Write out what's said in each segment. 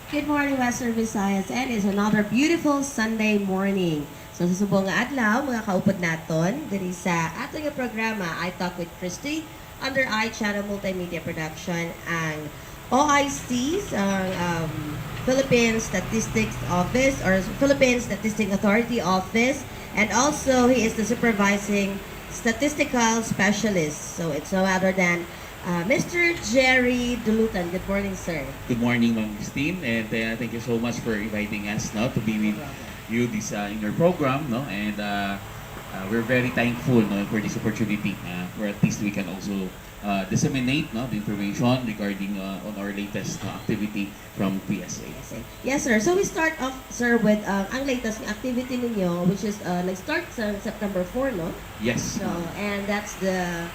Good morning, Western Visayas, and it's another beautiful Sunday morning. So sa subong nga adlaw, mga kaupod naton, diri sa ato nga programa, I Talk with Christy, under iChannel Multimedia Production, ang OIC, ang Philippine Statistics Office, or Philippine Statistic Authority Office, and also he is the supervising statistical specialist. So it's no other than Mr. Jerry Dulutan. Good morning, sir. Good morning, Ma'am Christine, and thank you so much for inviting us now to be with you this in your program, no? And we're very thankful, no, for this opportunity, where at least we can also disseminate, no, the information regarding on our latest activity from PSA. Yes, sir. So we start off, sir, with ang latest activity ninyo, which is nag-start sa September 4, no? Yes. So, and that's the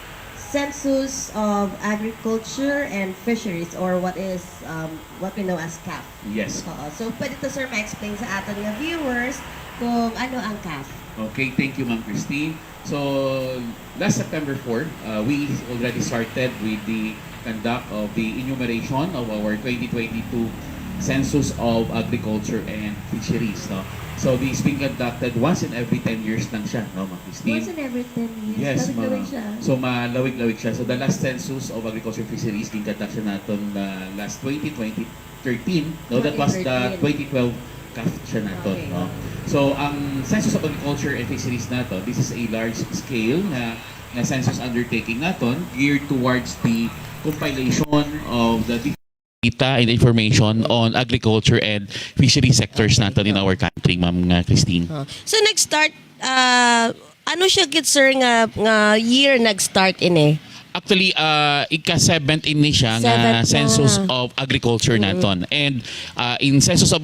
Census of Agriculture and Fisheries, or what we know as CAF. Yes. So pwede to, sir, ma-explain sa ating mga viewers kung ano ang CAF. Okay, thank you, Ma'am Christine. So, last September 4, we already started with the conduct of the enumeration of our 2022 Census of Agriculture and Fisheries, no? So, this is being conducted once in every 10 years lang siya, no, Ma'am Christine? Once in every 10 years. Yes, Lawig-lawig siya. So, malawig-lawig siya. So, the last Census of Agriculture and Fisheries, ginconduct siya natin last 2013, no? That was the 2012 CAF siya natin, Okay. no? So, ang Census of Agriculture and Fisheries nato, this is a large scale na census undertaking naton geared towards the compilation of the data and information on agriculture and fishery sectors natin in our country, Ma'am Christine. So nag-start, ano siya git, sir, nga year nag-start ini? Actually, ika-7th ini siya nga Seventh Census na. of Agriculture naton. And in Census of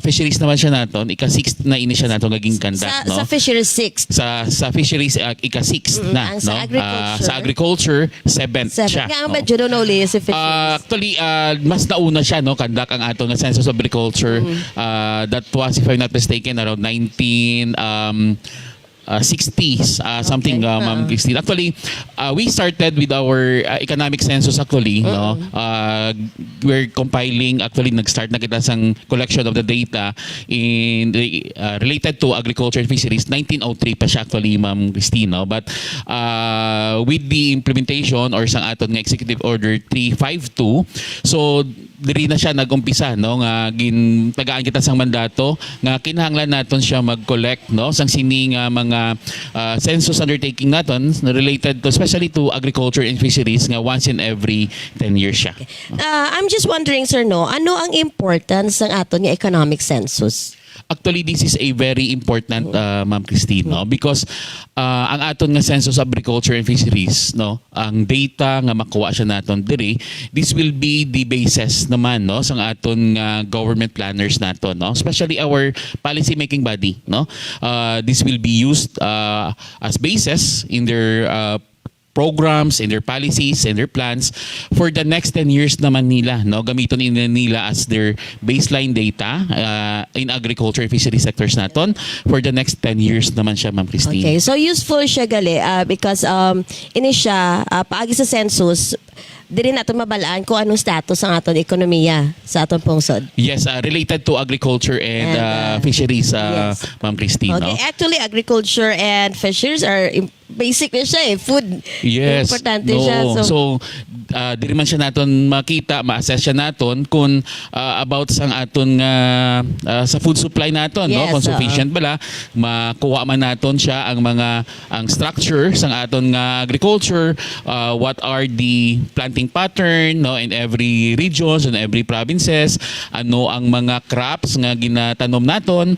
Fisheries naman siya naton, ika-6th na ini siya naton naging conduct, no? Sa Fisheries 6. Sa fisheries, ika-6th na, Ang no? sa agriculture? Sa agriculture, 7th siya. Nga no? ba, Judo Noli, sa Fisheries? Actually, mas nauna siya, no? Conduct ang ato nga Census of Agriculture. That was, if I'm not mistaken, around 60s, something, Okay. Ma'am Christine. Actually, we started with our economic census actually, no? We're compiling, actually, nag-start na kita sang collection of the data in related to agriculture and fisheries. 1903 pa siya actually, Ma'am Christine, no? But with the implementation or sang aton nga Executive Order 352, so diri na siya nag-umpisa, no, nga tagaan kita sang mandato nga kinahanglan naton siya mag-collect, no, sang sini nga mga census undertaking naton related to, especially to agriculture and fisheries, nga once in every 10 years siya. I'm just wondering, sir, no, ano ang importance ng aton nga economic census? Actually, this is a very important, Ma'am Christine, no? Because ang aton nga Census of Agriculture and Fisheries, no, ang data nga makuha siya naton diri, this will be the basis naman, no, sang aton nga government planners naton, no, especially our policy making body, no. This will be used as basis in their programs and their policies and their plans for the next 10 years naman nila, no, gamiton nila as their baseline data in agriculture and fishery sectors naton for the next 10 years naman siya, Ma'am Christine. Okay, so useful siya gali because ini siya paagi sa census diri naton mabalaan kung anong status ang aton ekonomiya sa aton pungsod. Yes, related to agriculture and fisheries, yes. Ma'am Christine. Okay, No? actually agriculture and fisheries are basic na siya, food. Yes. Importante no. siya. So diri man siya naton makita, ma-assess siya naton kung about sang aton sa food supply naton, no, Yes, kung sufficient bala, makuha man naton siya ang structure sang aton nga agriculture, what are the planting pattern, no, in every regions and every provinces, ano ang mga crops nga ginatanom naton,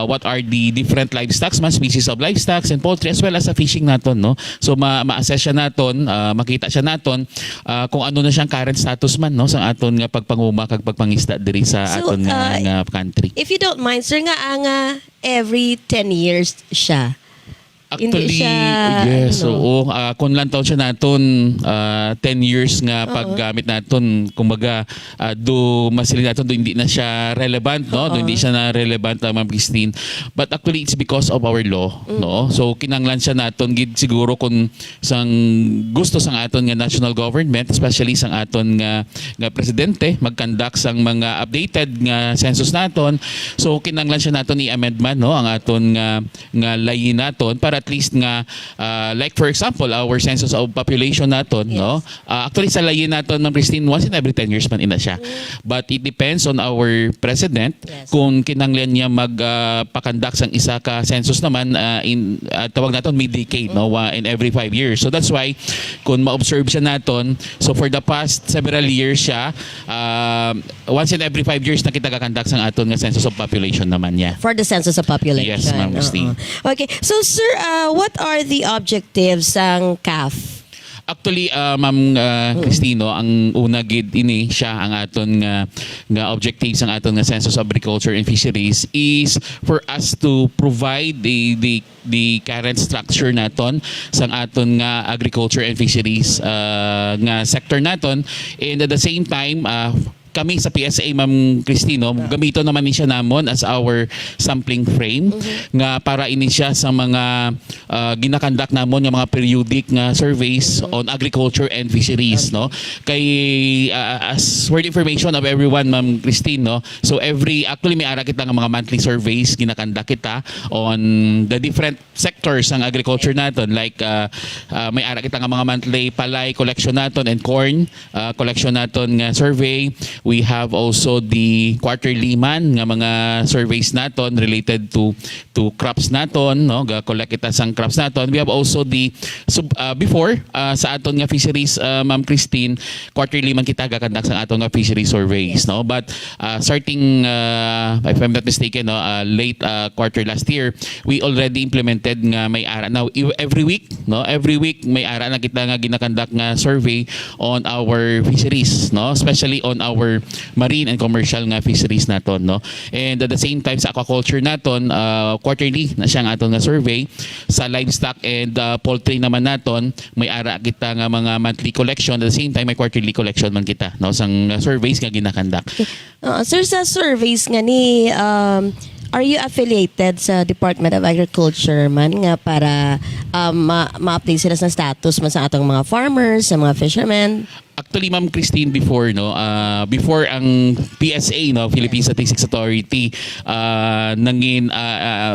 what are the different livestock, species of livestock and poultry, as well as sa fishing naton, no. So ma-assess siya naton, makita siya naton kung ano na siyang current status man, no, sa aton nga pagpanguma kag pagpangisda diri sa aton nga country. If you don't mind, sir, nga ang every 10 years siya. Actually, Hindi siya, yes, ano. oo. Kung lang taon siya naton 10 years nga paggamit naton, kumbaga, do masili naton do hindi na siya relevant, no? Do hindi siya na relevant, Ma'am Christine. But actually, it's because of our law, no? So, kinanglan siya naton, gid siguro kung sang gusto sang aton nga national government, especially sang aton nga presidente, mag-conduct sang mga updated nga census naton. So, kinanglan siya naton i-amend man, no? Ang aton nga layi naton para at least nga like for example our census of population naton, no, actually sa layin naton, Ma'am Christine, once in every 10 years man ina siya, but it depends on our president kung kinanglan niya magpakandak sang isa ka census naman tawag naton mid-decade, no, in every 5 years. So that's why kung ma-observe siya naton, so for the past several years siya once in every 5 years na kita kakandak sang aton nga census of population naman niya. For the census of population. Yes, Ma'am Christine. Okay. So, sir, what are the objectives ng CAF? Actually, Ma'am Cristino, ang una gid ini siya ang aton nga objectives ang aton nga Census of Agriculture and Fisheries is for us to provide the current structure naton sang aton nga agriculture and fisheries nga sector naton, and at the same time kami sa PSA, Ma'am Cristino, gamito naman ni siya namon as our sampling frame nga para ini siya sa mga ginakandak namon nga mga periodic nga surveys on agriculture and fisheries, no. Kay as word information of everyone, Ma'am Cristino, so actually may ara kita nga mga monthly surveys ginakandak kita on the different sectors ng agriculture naton, like may ara kita nga mga monthly palay collection naton and corn collection naton nga survey. We have also the quarterly man nga mga surveys naton related to crops naton, no, ga-collect kita sang crops naton. We have also the before sa aton nga fisheries, Ma'am Christine, quarterly man kita gakandak sang aton nga fisheries surveys, no. But starting if I'm not mistaken, no, late quarter last year, we already implemented nga may ara now every week, no, every week may ara na kita nga ginakandak nga survey on our fisheries, no, especially on our marine and commercial nga fisheries naton, no. And at the same time sa aquaculture naton, quarterly na siya nga aton nga survey. Sa livestock and poultry naman naton, may ara kita nga mga monthly collection, at the same time may quarterly collection man kita, no, sang surveys nga ginakandak. Sir, sa surveys nga ni are you affiliated sa Department of Agriculture man nga para ma-update sila sa status man sa atong mga farmers, sa mga fishermen? Actually, Ma'am Christine, before before ang PSA, no, Philippine Statistics Authority, nangin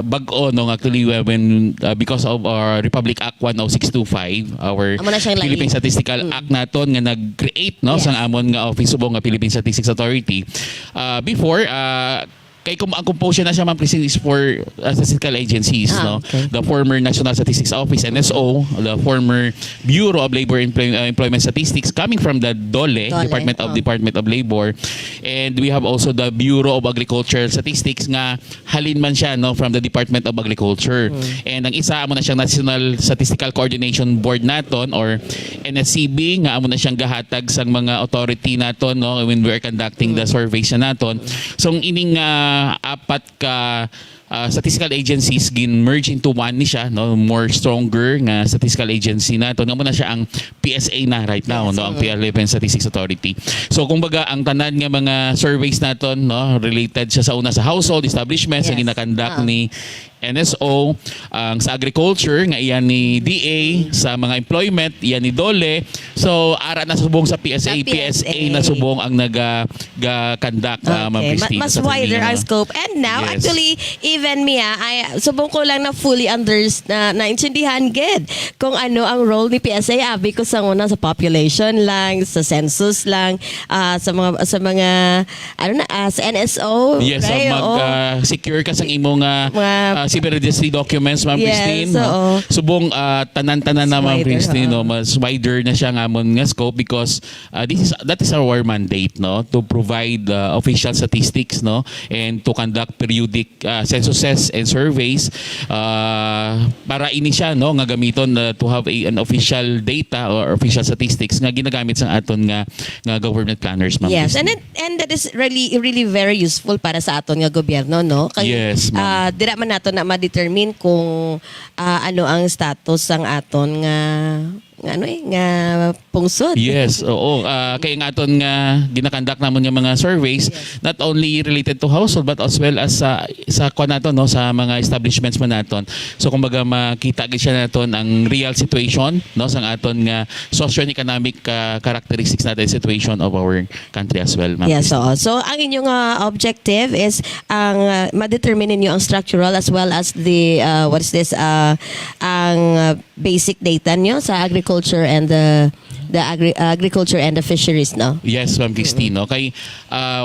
bag-o, no, actually when because of our Republic Act 10625, our Amo na siyang lahi. Philippine Statistical Act naton nga nag-create, no, sang amon nga office subong nga Philippine Statistics Authority. Before kay ang composition na siya, Ma'am Christine, is for statistical agencies, no. Okay. The former National Statistics Office, NSO, the former Bureau of Labor and Employment Statistics coming from the DOLE, Department of Labor, and we have also the Bureau of Agricultural Statistics nga halin man siya, no, from the Department of Agriculture. And ang isa amo na siyang National Statistical Coordination Board naton or NSCB nga amo na siyang gahatag sang mga authority naton, no, when we are conducting the surveys na naton. So ang ining apat ka statistical agencies gin-merge into one ni siya, no, more stronger nga statistical agency na to. Nga muna siya ang PSA na right now, no, ang Philippine Statistics Authority. So kumbaga ang tanan nga mga surveys naton, no, related siya sa una sa household establishments ang ginakandak ni NSO, ang sa agriculture nga iyan ni DA, sa mga employment iyan ni DOLE. So ara na subong sa PSA na subong ang naga-conduct, Ma'am Christine. Mas wider ang scope. And now, Yes. actually, even me, subong ko lang na fully naintindihan gid kung ano ang role ni PSA. Abi ko sa una sa population lang, sa census lang, sa mga sa NSO. Yes, right? mag-secure ka sa imong civil registry documents, Ma'am Yes, Christine. oo. No? Subong tanan-tanan na, Ma'am Wider, Christine, no? Mas wider na siya ngamon nga scope because that is our mandate, no, to provide official statistics, no, and to conduct periodic census censuses and surveys para ini siya no nga gamiton to have an official data or official statistics nga ginagamit sa aton nga government planners, ma'am. Yes, Christine. and that is really very useful para sa aton nga gobyerno, no? Yes, ma'am. Dira man nato na ma-determine kung ano ang status sang aton nga pungsod. Yes, oo. Kaya nga aton nga ginakandak namon nga mga surveys, not only related to household but as well as sa kuan naton no sa mga establishments man naton. So kumbaga makita gid siya naton ang real situation no sang aton nga socio-economic characteristics natin situation of our country as well, ma'am. Yes, oo. So ang inyong objective is ang ma-determine ninyo ang structural as well as the ang basic data nyo sa agriculture and the agriculture and the fisheries, no? Yes, ma'am Christine. No? Kay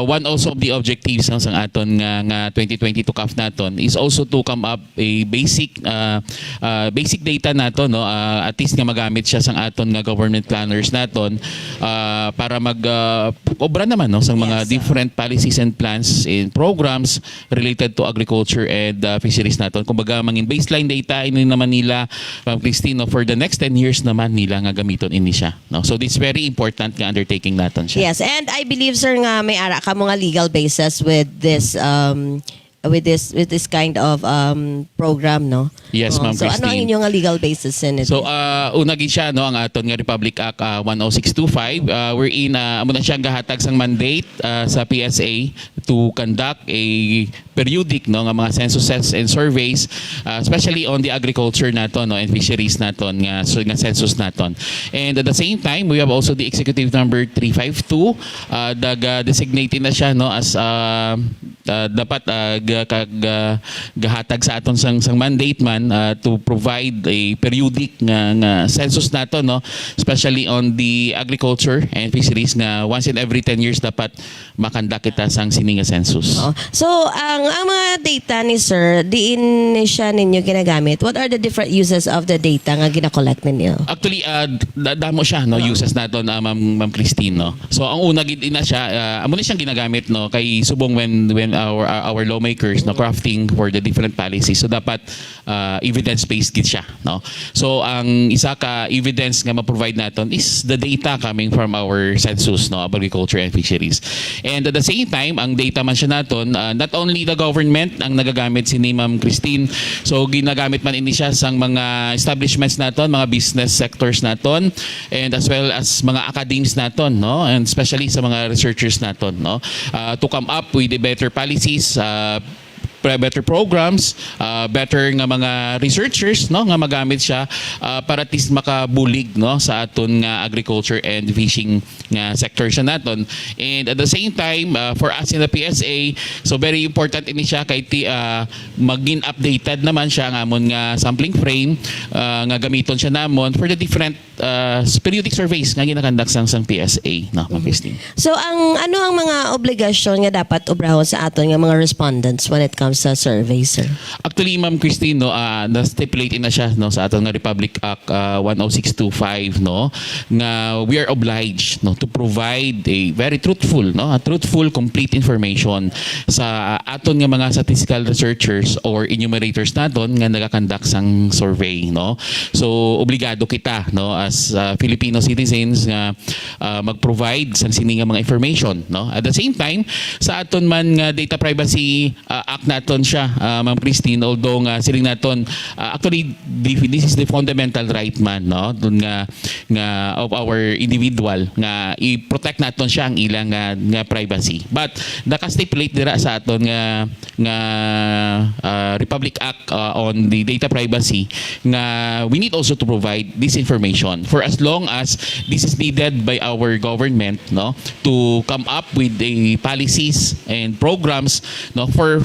one also of the objectives ng sang aton nga 2022 CAF naton is also to come up a basic data naton no at least nga magamit siya sang aton nga government planners naton para obra naman no sang mga Yes, different policies and plans and programs related to agriculture and fisheries naton. Kumbaga mangin baseline data ini naman nila, ma'am Christine, no, for the next 10 years naman nila nga gamiton ini siya. No? So this very important nga undertaking natin siya. Yes, and I believe, sir, nga may ara ka mga legal basis with this kind of program, no? Yes, ma'am So ano ang Christine. inyong legal basis in it? So una gid siya no ang aton nga Republic Act 10625 wherein amo na siya gahatag sang mandate sa PSA to conduct a periodic no nga mga censuses and surveys especially on the agriculture naton no and fisheries naton nga census naton. And at the same time we have also the executive number 352 designated na siya no as dapat gahatag sa aton sang mandate man to provide a periodic nga census nato no especially on the agriculture and fisheries nga once in every 10 years dapat makandak kita sang sini nga census. Oo. So ang mga data ni sir, diin siya ninyo ginagamit. What are the different uses of the data nga gina-collect ninyo? Actually damo siya no uses nato na ma'am Christine no. So ang una gid ina siya amo ni siyang ginagamit no kay subong when our lawmakers no crafting for the different policies. So dapat evidence based gid siya no. So ang isa ka evidence nga ma-provide naton is the data coming from our census no agriculture and fisheries. And at the same time ang data man siya naton not only the government ang nagagamit si Ma'am Christine, so ginagamit man ini siya sang mga establishments naton, mga business sectors naton, and as well as mga academies naton no, and especially sa mga researchers naton no, to come up with the better policies, better programs, better nga mga researchers no nga magamit siya para at least makabulig no sa aton nga agriculture and fishing nga sector siya naton. And at the same time for us in the PSA, so very important ini siya kay maging updated naman siya nga amon nga sampling frame nga gamiton siya namon for the different periodic surveys nga ginakandak sang PSA no, Ma'am Christine. So ano ang mga obligasyon nga dapat obrahon sa aton nga mga respondents when it comes sa survey, sir? Actually, Ma'am Christine, no, na-stipulate na siya no, sa aton nga Republic Act 10625 no, nga we are obliged no, to provide a very truthful, complete information sa aton nga mga statistical researchers or enumerators naton nga nagakandak sang survey. No? So, obligado kita no, as Filipino citizens nga mag-provide sang sini nga mga information. No? At the same time, sa aton man nga Data Privacy Act naton siya, Ma'am Christine, although nga siling naton actually this is the fundamental right man no dun nga of our individual nga i-protect naton siya ang ilang nga privacy, but naka-stipulate dira sa aton nga Republic Act on the data privacy nga we need also to provide this information for as long as this is needed by our government no to come up with the policies and programs no for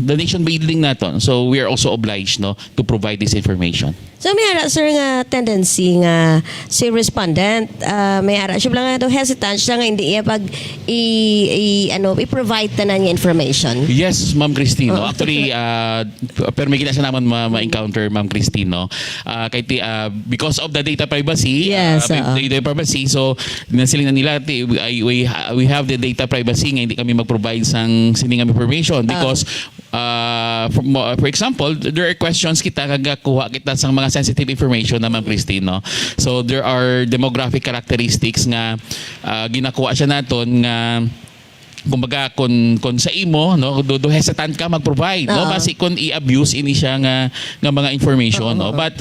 the nation building naton. So we are also obliged no to provide this information. So may ara sir nga tendency nga si respondent may ara siya lang nga daw hesitant siya nga hindi iya pag i-provide tanan nga information. Yes, Ma'am Christine. No? Actually, pero may kita siya naman ma-encounter, Ma'am Christine. No? Because of the data privacy, Yes, data privacy, so nasiling na nila, we have the data privacy nga hindi kami mag-provide sang siningang information because for example, there are questions kita kagakuha kita sa mga sensitive information na Ma'am Christine, no? So there are demographic characteristics nga ginakuha siya naton nga kumbaga kung sa imo no do hesitant ka mag-provide no basi kung i-abuse ini siya nga mga information no, but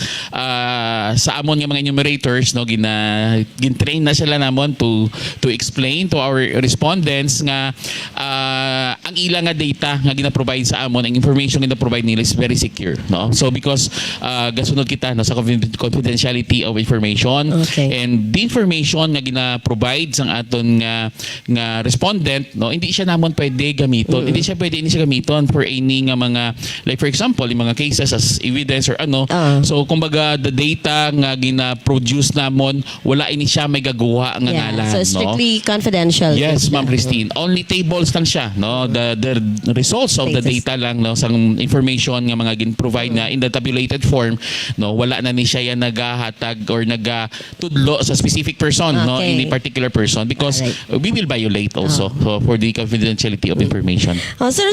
sa amon nga mga enumerators no gin-train na sila namon to explain to our respondents nga ang ilang nga data nga gina-provide sa amon, ang information nga gina-provide nila is very secure no, so because gasunod kita no sa confidentiality of information, and the information nga gina-provide sang aton nga respondent no, hindi siya namon pwede gamiton. Hindi siya gamiton for any nga mga, like for example, yung mga cases as evidence or ano. So kumbaga the data nga gina-produce namon, wala ini siya may gagawa nga ngalan. So strictly confidential. Yes, Ma'am Christine. Only tables lang siya, no? The results of the data lang, no? Sang information nga mga gin-provide na in the tabulated form, no? Wala na ni siya yan nagahatag or nagatudlo sa specific person, no? Any particular person, because we will violate also for the confidentiality of information. Sir,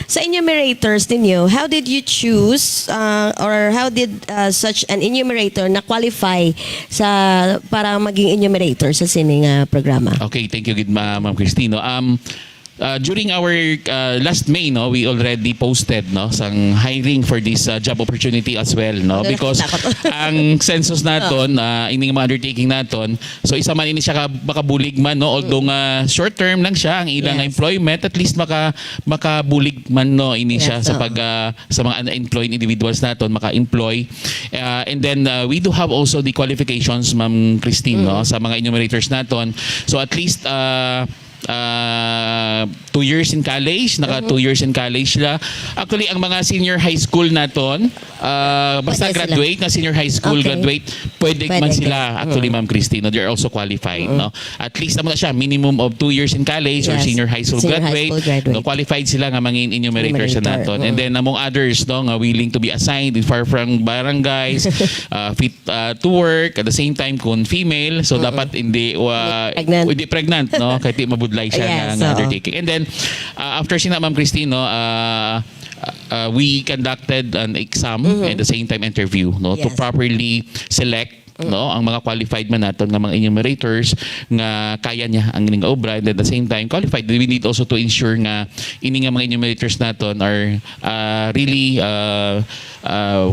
sa enumerators ninyo, how did you choose or how did such an enumerator na qualify para maging enumerator sa sining programa? Okay, thank you, Ma'am Cristino. During our last May, no, we already posted no sang hiring for this job opportunity as well, no, because ang census naton, ining mga undertaking naton, so isa man ini siya makabulig man no, although short term lang siya ang ilang employment, at least makabulig man no ini siya sa sa mga unemployed individuals naton maka-employ, and then we do have also the qualifications, Ma'am Christine, no, sa mga enumerators naton, so at least 2 years in college, 2 years in college sila. Actually, ang mga senior high school naton, basta graduate na senior high school graduate, pwede man sila actually, Ma'am Christine, no, they're also qualified, no. At least naman na siya minimum of 2 years in college or senior high school graduate, no, qualified sila nga mga enumerators sa naton. And then among others no nga willing to be assigned in far from barangays, fit to work at the same time kung female, so dapat hindi pregnant no, kahit mabudlay siya nga undertaking. And then after sina Ma'am Christine, no, we conducted an exam and the same time interview no, to properly select no ang mga qualified man naton nga mga enumerators nga kaya niya ang ining obra, and at the same time qualified. We need also to ensure nga ini nga mga enumerators naton are really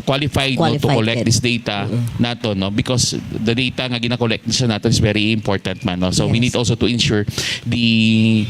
qualified no, to collect this data naton no, because the data nga gina-collect siya naton is very important man no, so we need also to ensure the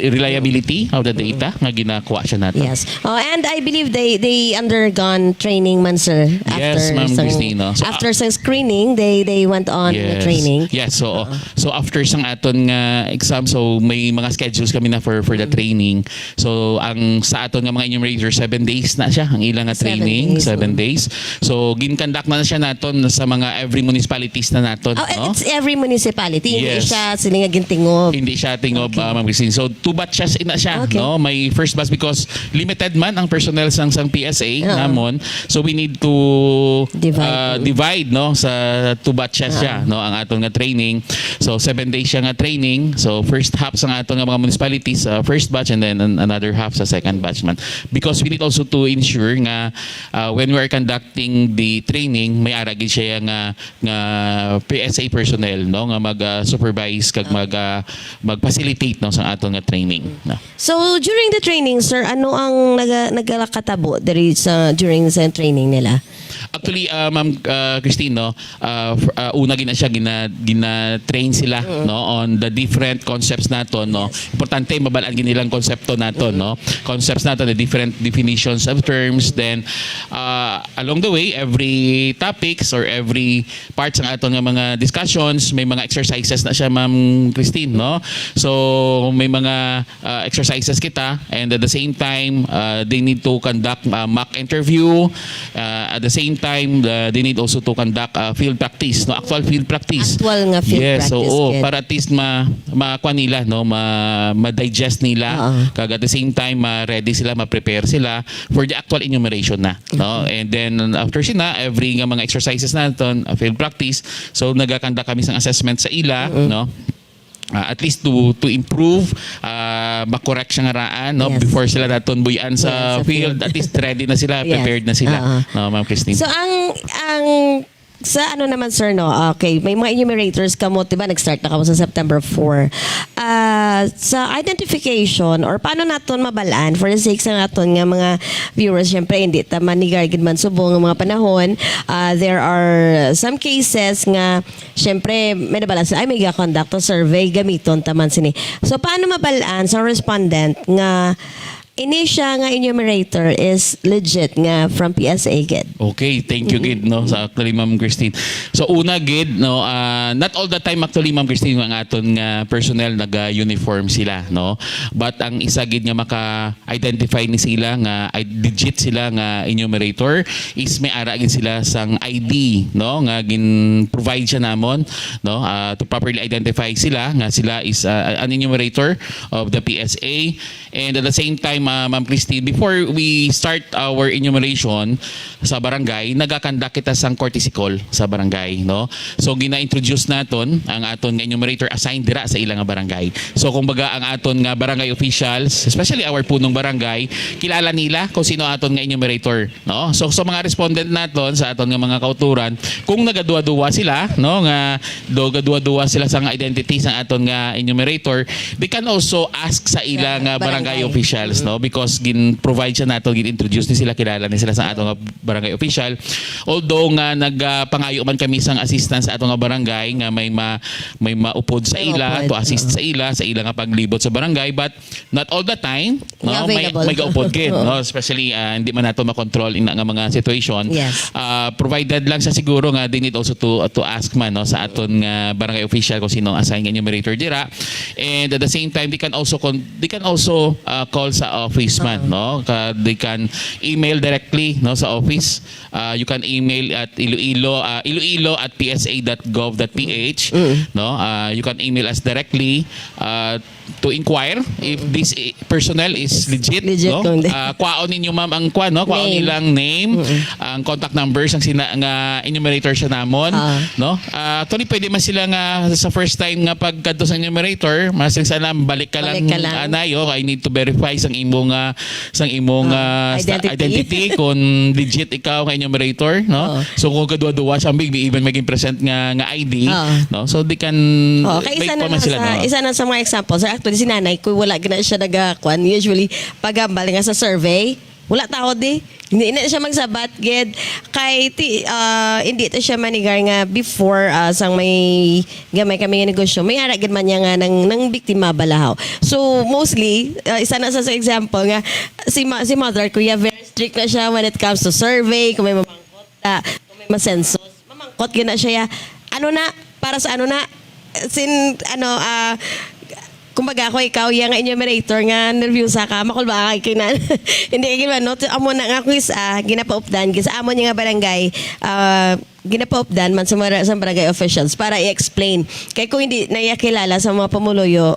reliability of the data nga ginakuha siya naton. And I believe they undergone training man, sir, after yes, Ma'am Christine, no? So, after some screening they went on the training. Yes, so after sang aton nga exam, so may mga schedules kami na for the training. So ang sa aton nga mga enumerators 7 days na siya ang ilang nga training, 7 days. So gin-conduct na siya naton sa mga every municipalities na naton, no? It's every municipality. Yes. Hindi siya sila nga gintingob. Hindi siya tingob, Ma'am Christine. So 2 batches ina siya, no? May first batch because limited man ang personnel sang PSA namon. So we need to divide no sa 2 batches siya no ang aton nga training. So 7 days siya nga training. So first half sa aton nga mga municipalities first batch, and then another half sa second batch man, because we need also to ensure nga when we are conducting the training may ara gid siya nga PSA personnel no nga mag-supervise kag mag-facilitate no sa aton nga training no. So during the training, sir, ano ang nagalakatabo during sa training nila? Actually, Ma'am Christine, no, una gina siya gina-train sila no on the different concepts naton no. Importante mabalaan ginilang konsepto naton no. Concepts naton, the different definitions of terms, then along the way every topics or every parts ng aton nga mga discussions may mga exercises na siya, Ma'am Christine, no. So may mga exercises kita, and at the same time they need to conduct mock interview, at the same time they need also to conduct field practice, no, actual field practice. Actual nga field practice. So para at least makuha nila no, ma-digest nila, kag at the same time ready sila, ma-prepare sila for the actual enumeration na, no. And then after sina every nga mga exercises naton field practice, so nagakanda kami sang assessment sa ila no. At least to improve makorek siya nga raan, no? Yes. Before sila daton buyan sa, Yes, sa field. field. At least ready na sila, Yes. prepared na sila. No, Ma'am Christine. So ang sa ano naman sir no, okay, may mga enumerators kamo, diba nag-start na kamo sa September 4. Sa identification or paano naton mabalaan for the sake sa naton nga mga viewers, syempre hindi ta manigar gid man subong nga mga panahon, there are some cases nga syempre may nabalaan sa ay may conduct o survey gamiton taman sini. So paano mabalaan sa respondent nga ini siya nga enumerator is legit nga from PSA gid. Okay, thank you gid no sa actually Ma'am Christine. So una gid no, not all the time actually Ma'am Christine ang aton nga personnel naga-uniform sila no. But ang isa gid nga maka-identify ni sila nga legit sila nga enumerator is may ara gid sila sang ID no nga gin-provide siya namon no to properly identify sila nga sila is an enumerator of the PSA. And at the same time Ma'am Christine, before we start our enumeration sa barangay, nagakandak kita sang courtesy call sa barangay, no? So gina-introduce naton ang aton nga enumerator assigned dira sa ilang nga barangay. So kumbaga ang aton nga barangay officials, especially our punong barangay, kilala nila kung sino aton nga enumerator, no? So sa mga respondent naton sa aton nga mga kauturan, kung nagaduwa-duwa sila, no, nga nagaduwa-duwa sila sa nga identity sa aton nga enumerator, they can also ask sa ilang nga barangay officials, no? Because gin-provide siya nato, gin-introduce ni sila, kilala ni sila sa atong nga barangay official. Although nga nagpangayo man kami sang assistance sa atong nga barangay nga may maupod sa ila to assist sa ila nga paglibot sa barangay, but not all the time, no? May gaupod gid, no? Especially hindi man nato makontrol ina nga mga situation. Yes. Provided lang sa siguro nga they need also to ask man no sa aton nga barangay official kung sino ang assign nga enumerator dira. And at the same time they can also call sa office man, no? They can email directly no sa office. You can email at iloilo at psa.gov.ph, no? You can email us directly to inquire if this personnel is legit, no? Kwaon ninyo ma'am ang no? Kwaon nilang name, ang contact numbers ang nga enumerator siya namon, no? Actually pwede man sila nga sa first time nga pagkadto sa enumerator, masing sana balik ka lang. Anayo, I need to verify sang imong identity kung legit ikaw nga enumerator, no? So kung kadua-duwa siya even maging present nga ID, no? So they can kay isa na sila, no? Isa na sa mga examples. Actually si nanay ko wala gina siya nagakuan usually pagambal nga sa survey. Wala tao di. Hindi na siya magsabat gid kay hindi to siya manigar nga before sang may gamay kami nga negosyo. May ara gid man niya nga nang biktima balahaw. So mostly isa na sa example nga si mother kuya very strict na siya when it comes to survey, kung may mamangkot kung may masensos, mamangkot gid na siya. Ano na para sa ano na kumbaga ako ikaw yang enumerator nga nervyosa ka makulba kay na hindi kay no amo na nga quiz ginapaupdan sa amo nga barangay ginapaupdan man sa barangay officials para i-explain kay kung hindi nayakilala sa mga pamuluyo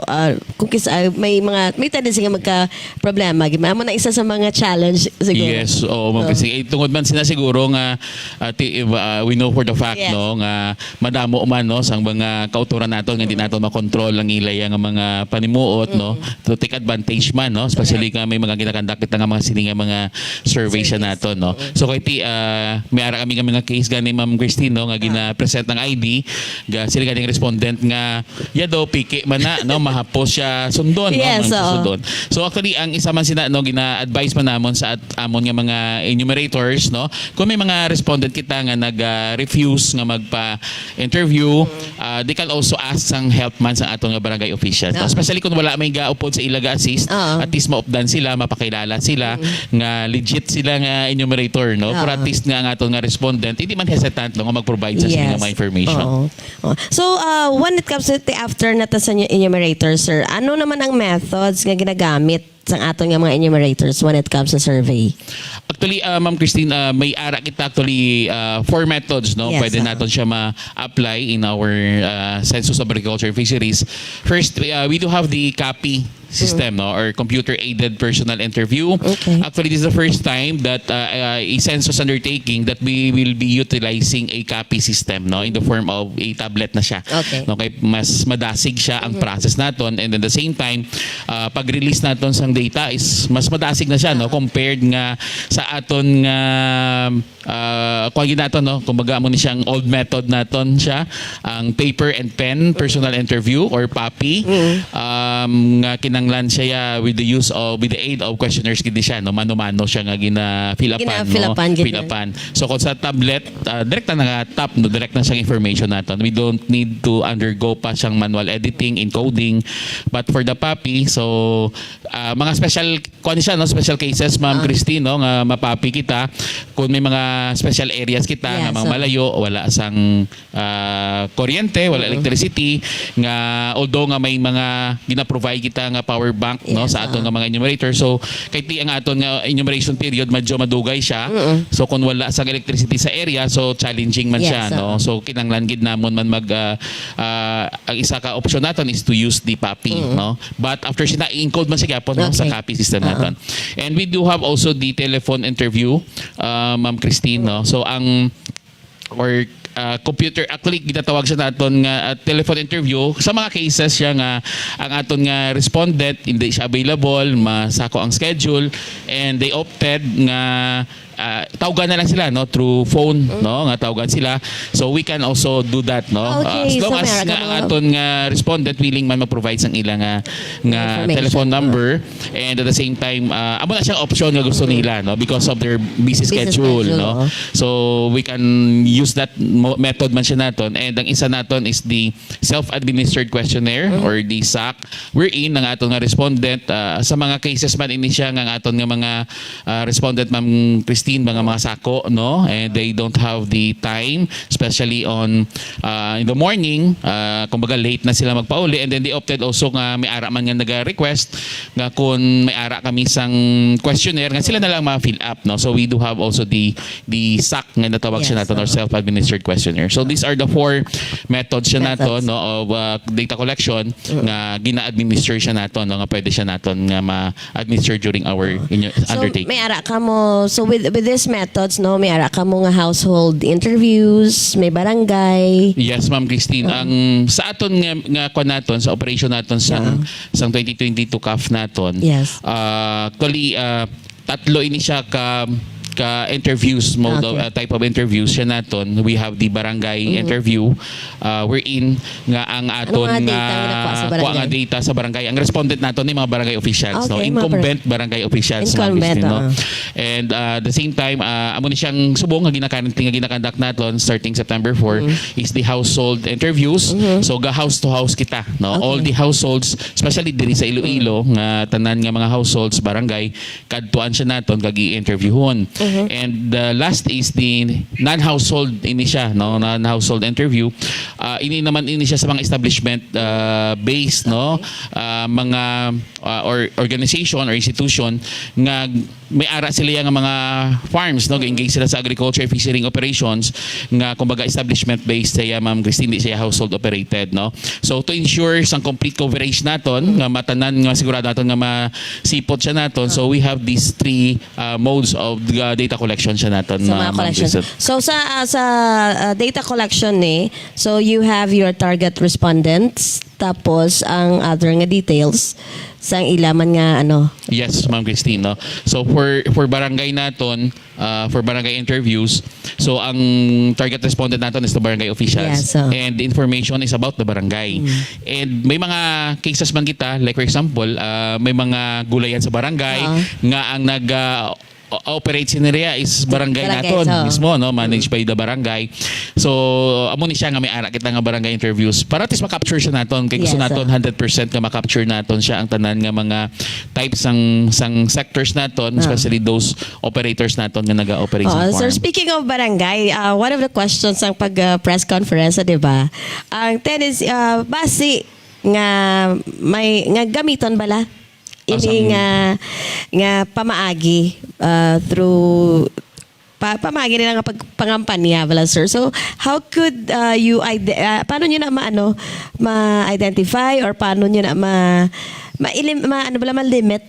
kung may tendency nga magka problema amo na isa sa mga challenge siguro. Yes, Ma'am Christine. Tungod man sina siguro nga we know for the fact, yes, no nga madamo man no sang mga kauturan nato nga hindi nato makontrol ang ilay nga mga panimuot, no, to take advantage man, no, especially nga may mga ginakandak kita nga mga sini nga mga survey siya nato, no. So kay may ara kami mga case gani Ma'am Christine, no, nga gina-present ng ID sila ganing respondent nga daw piki man na, no, mahapos siya sundon, yes, no, sundon. So actually ang isa man sina no gina-advise man namon sa amon nga mga enumerators, no, kung may mga respondent kita nga nag-refuse nga magpa-interview, they can also ask sang help man sa aton nga barangay official, no? Especially kung wala may gaupod sa ilaga assist, at least maupdan sila, mapakilala sila nga legit sila nga enumerator, no, for at least nga ang aton nga respondent hindi man hesitant nga mag-provide sa sila mga information. So when it comes to the after nata sa enumerator, sir, ano naman ang methods nga ginagamit sang aton nga mga enumerators when it comes to survey? Actually, Ma'am Christine, may ara kita actually 4 methods, no? Yes, Pwede natin siya ma-apply in our Census of Agriculture and Fisheries. First, we do have the copy system, no, or computer-aided personal interview. Okay. Actually, this is the first time that a census undertaking that we will be utilizing a copy system, no, in the form of a tablet na siya. Okay. No, kay mas madasig siya ang process naton, and at the same time, pag-release naton sang data is mas madasig na siya, no, compared nga sa aton nga kuha naton, no, kumbaga mo ni siyang old method naton siya, ang paper and pen personal interview or PAPI, nga kinanglan siya with the aid of questionnaires gid siya, no, mano-mano siya nga Gina-fill-upan, gid. fill-upan. So kung sa tablet, direct na tap, no, direct na siyang information naton. We don't need to undergo pa siyang manual editing, encoding. But for the PAPI, so mga special kuan siya, no, special cases, Ma'am Christine, no, nga mapapi kita kung may mga special areas kita nga mga malayo, wala sang kuryente, wala electricity, nga although nga may mga gina-provide kita nga power bank, no, sa aton nga mga enumerator. So kay ti ang aton nga enumeration period medyo madugay siya. So kung wala sang electricity sa area, so challenging man siya, no. So kinanglan gid namon man mag ang isa ka option naton is to use the PAPI, no. But after siya i-encode man siya gyapon, no, sa copy system naton. And we do have also the telephone interview, Ma'am Christine, no. So ang computer, actually ginatawag siya naton nga telephone interview sa mga cases siya nga ang aton nga respondent hindi siya available, masako ang schedule, and they opted nga tawagan na lang sila, no, through phone, no, nga tawagan sila. So we can also do that, no. Okay, As long so as meron nga ka ang mga- aton nga respondent willing man ma-provide sang ilang nga Information. telephone number, and at the same time amo na siyang option nga gusto nila, no, because of their busy schedule, no. So we can use that method man siya naton. And ang isa naton is the self-administered questionnaire or the SAQ, wherein ang aton nga respondent sa mga cases man ini siya nga ang aton nga mga respondent, Ma'am Christine, mga sako, no, and they don't have the time, especially on in the morning, kumbaga late na sila magpauli, and then they opted also nga may ara man nga naga-request nga kung may ara kami sang questionnaire nga sila na lang ma-fill up, no. So we do have also the SAQ nga natawag siya naton, or self-administered questionnaire. So these are the 4 methods siya naton, no, of data collection nga gina-administer siya naton, no, nga pwede siya naton nga ma-administer during our undertaking. So may ara ka mo, so with these methods, no, may ara ka mo nga household interviews, may barangay. Yes, Ma'am Christine. Ang sa aton nga kuan naton sa operation naton sang 2022 CAF naton. Yes. Actually, tatlo ini siya ka interviews mode of type of interviews siya naton. We have the barangay interview, wherein nga ang aton Ano nga data nga nakuha sa barangay? kuha nga data sa barangay. Ang respondent naton ni mga barangay officials, no, Okay, mga incumbent barangay officials, Ma'am Incumbent, Christine, no. And the same time, amo ni siyang subong nga ginakandak naton starting September 4 is the household interviews. So ga house to house kita, no. All the households, especially diri sa Iloilo, nga tanan nga mga households barangay, kadtuan siya naton kag i-interviewon. And the last is the non-household ini siya, no, non-household interview. Ini naman ini siya sa mga establishment based, no, mga or organization or institution nga may ara sila nga mga farms, no, engage sila sa agriculture fishing operations nga kumbaga establishment based siya, Ma'am Christine, di siya household operated, no. So to ensure sang complete coverage naton nga matanan nga sigurado naton nga masipot siya naton, so we have these 3 modes of data collection siya naton, Sa mga Ma'am collection. Christine. So sa data collection so you have your target respondents, tapos ang other nga details sang ilaman nga ano. Yes, Ma'am Christine, no. So for barangay naton, for barangay interviews, so ang target respondent naton is the barangay officials. Yes, so. And the information is about the barangay. And may mga cases man kita, like for example, may mga gulayan sa barangay nga ang operate scenario is barangay naton mismo, no, managed by the barangay. So amo ni siya nga may ara kita nga barangay interviews para at least ma-capture siya naton, kay gusto naton 100% nga ma-capture naton siya ang tanan nga mga types sang sectors naton, especially those operators naton nga naga-operate sa farm. So speaking of barangay, one of the questions ang pag press conference, di ba? Ang tennis base nga may nga gamiton bala ini nga pamaagi through pamagi nila nga pagpangampanya bala, sir. So how could you paano niyo na ma-identify or paano niyo na ano ba naman limit.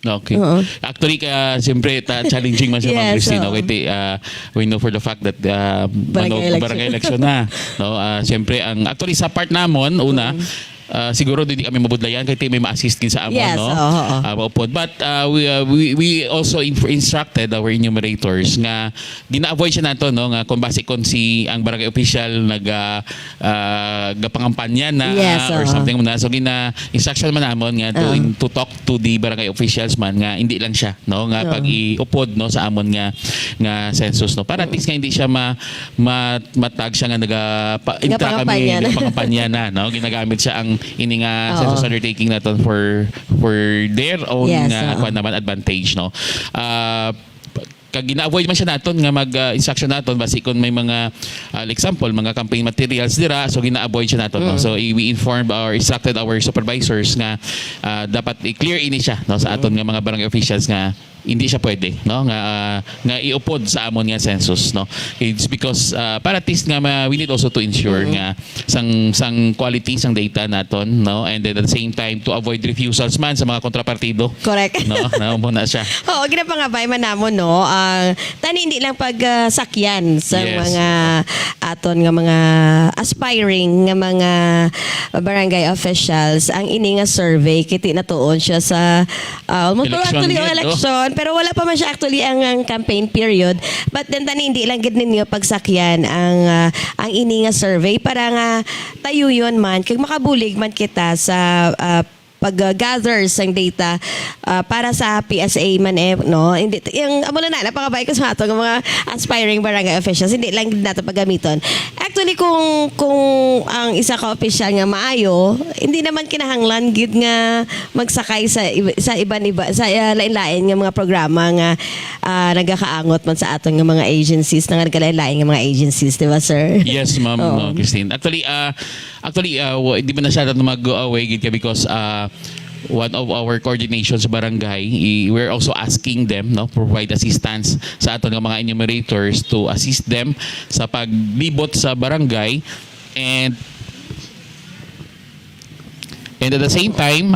Okay. Oo. Actually, siyempre, challenging man siya, Ma'am Yes, Christine. oo. Okay, we know for the fact that barangay election na. No? Siyempre, actually, sa part namon, una, siguro hindi kami mabudlayan kahit may ma-assist din sa amon, Yes, no? oo. Maupod. But we also instructed our enumerators nga gina-avoid siya nato, no, nga kung base kon si ang barangay official gapangampanya na Yes, or oo. something na, so instruction man namon nga to talk to the barangay officials man nga hindi lang siya, no, nga pag iupod, no, sa amon nga census, no, para at least nga hindi siya matag siya nga intra Gapangampanya na. kami pangampanya na, no, ginagamit siya ang ini nga Oo. census undertaking naton for their own Yes, kuan naman advantage, no. Kag gina-avoid man siya naton nga mag-instruction naton basi kung may mga example mga campaign materials dira, so gina-avoid siya naton, no? So we informed or instructed our supervisors nga dapat i-clear ini siya, no, sa aton nga mga barangay officials nga hindi siya pwede, no, nga iupod sa amon nga census, no. It's because para at least nga we need also to ensure nga sang quality sang data naton, no, and then at the same time to avoid refusals man sa mga kontrapartido, Correct. no, na muna siya. Oo, ginapangabay man namon, no. Tani hindi lang pag sakyan sa Yes. mga aton nga mga aspiring nga mga barangay officials ang ini nga survey kiti natuon siya sa almost Election actually yun, no? election, pero wala pa man siya actually ang campaign period, but then tani hindi lang gid ninyo pagsakyan ang ini nga survey para nga tayo yun man kag makabulig man kita sa pag-gather sang data para sa PSA man, no, hindi yung amo na napakabay ko sa ato ng mga aspiring barangay officials, hindi lang nato paggamiton. Actually kung ang isa ka official nga maayo, hindi naman kinahanglan gid nga magsakay sa iba sa lain-lain nga mga programa nga nagakaangot man sa aton nga mga agencies, nga nagkalain-lain nga mga agencies, di ba, sir? Yes, Ma'am, Oo. no, Christine. Actually, hindi ba na siya mag-go away gid ka because one of our coordination sa barangay, we're also asking them, no, provide assistance sa aton nga mga enumerators to assist them sa paglibot sa barangay, and at the same time,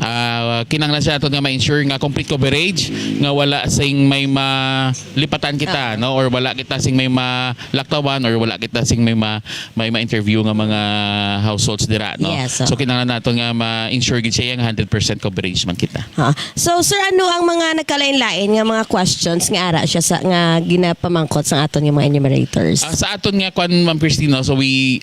kinanglan siya nato nga ma-ensure nga complete coverage, nga wala sing may malipatan kita, no, or wala kita sing may malaktawan, or wala kita sing may ma-interview nga mga households dira, no. Yes, So kinanglan nato nga ma-ensure gid siya nga 100% coverage man kita. Ha. So sir, ano ang mga nagkalain-lain nga mga questions nga ara siya sa nga ginapamangkot sa aton nga mga enumerators? Sa aton nga kwan, Ma'am Christine, no, so we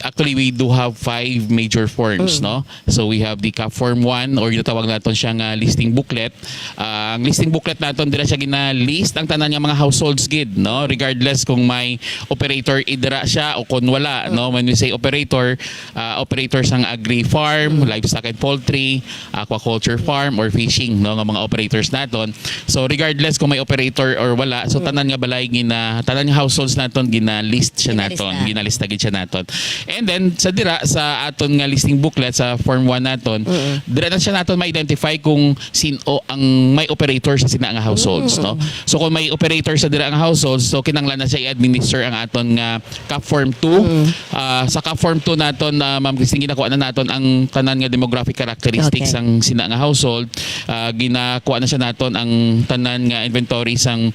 do have 5 major forms, no. So we have the CAP Form 1, or ginatawag naton siya nga listing booklet. Ang listing booklet naton dira siya gina-list ang tanan nga mga households gid, no, regardless kung may operator idira siya o kung wala, no. When we say operator, operators ang agri farm, livestock and poultry, aquaculture farm, or fishing, no, nga mga operators naton. So regardless kung may operator or wala, so tanan nga balay tanan nga households naton gina-list siya naton, ginalista gid siya naton. And then sa aton nga listing booklet sa form 1 naton, dira na siya naton ma-identify kung sino ang may operator sa sina nga households, no. So kung may operator sa dira nga households, so kinanglan na siya i-administer ang aton nga CAP Form 2. Sa CAP Form 2 naton, Ma'am Christine, ginakuha na naton ang tanan nga demographic characteristics Okay. ang sina nga household. Ginakuha na siya naton ang tanan nga inventory sang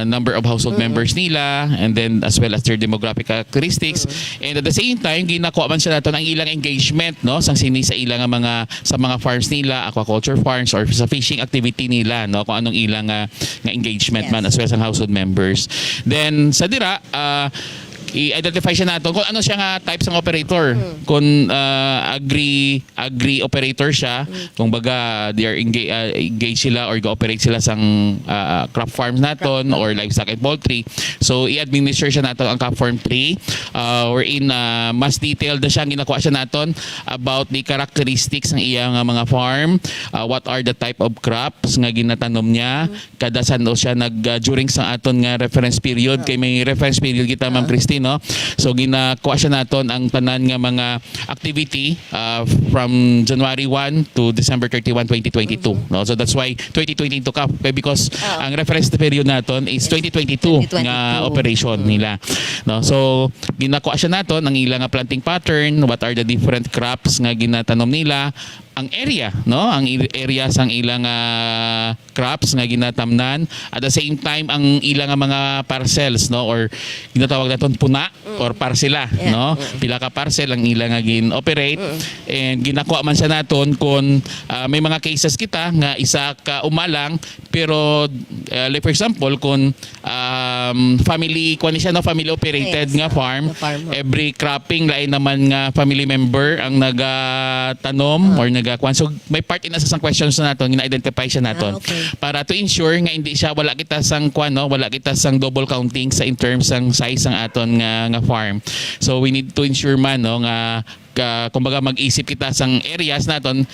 number of household members nila, and then as well as their demographic characteristics. And at the same time, ginakuha man siya naton ang ilang engagement, no, sang sini sa ilang sa mga farms nila, aquaculture farms, or sa fishing activity nila, no, kung anong ilang nga engagement man as well as ang household members. Then sa dira, i-identify siya natin kung ano siya nga types ng operator. Kung agri operator siya, kung baga they are engaged sila or go-operate sila sa crop farms naton or livestock and poultry. So i-administer siya natin ang CAP Form 3, wherein mas detailed na siya, ginakuha siya natin about the characteristics ng iyang mga farm, what are the type of crops nga ginatanom niya, kada saan daw siya during sa aton nga reference period, kay may reference period kita, Ma'am Christine, 2020, no? So ginakuha siya naton ang tanan nga mga activity from January 1 to December 31, 2022, no? So that's why 2020 to cap because ang reference period naton is 2022 nga 2022. operation nila, no? So ginakuha siya naton ang ilang nga planting pattern, what are the different crops nga ginatanom nila, ang area, no, ang area sang ilang crops nga ginatamnan, at the same time ang ilang mga parcels, no, or ginatawag naton puna or parsela, Yeah. no, pila ka parcel ang ilang nga gin-operate, and ginakuha man siya naton kung may mga cases kita nga isa ka umalang pero like for example kung family kuan siya, no, family operated Yes. nga farm, The farm. every cropping lain naman nga family member ang nagatanom or nagakuan. So may part in sa questions na naton gina-identify siya naton Okay. para to ensure nga hindi siya wala kita sang kuan, no, wala kita sang double counting sa in terms sang size ng aton nga farm. So we need to ensure man, no, nga kumbaga mag-isip kita sang areas naton,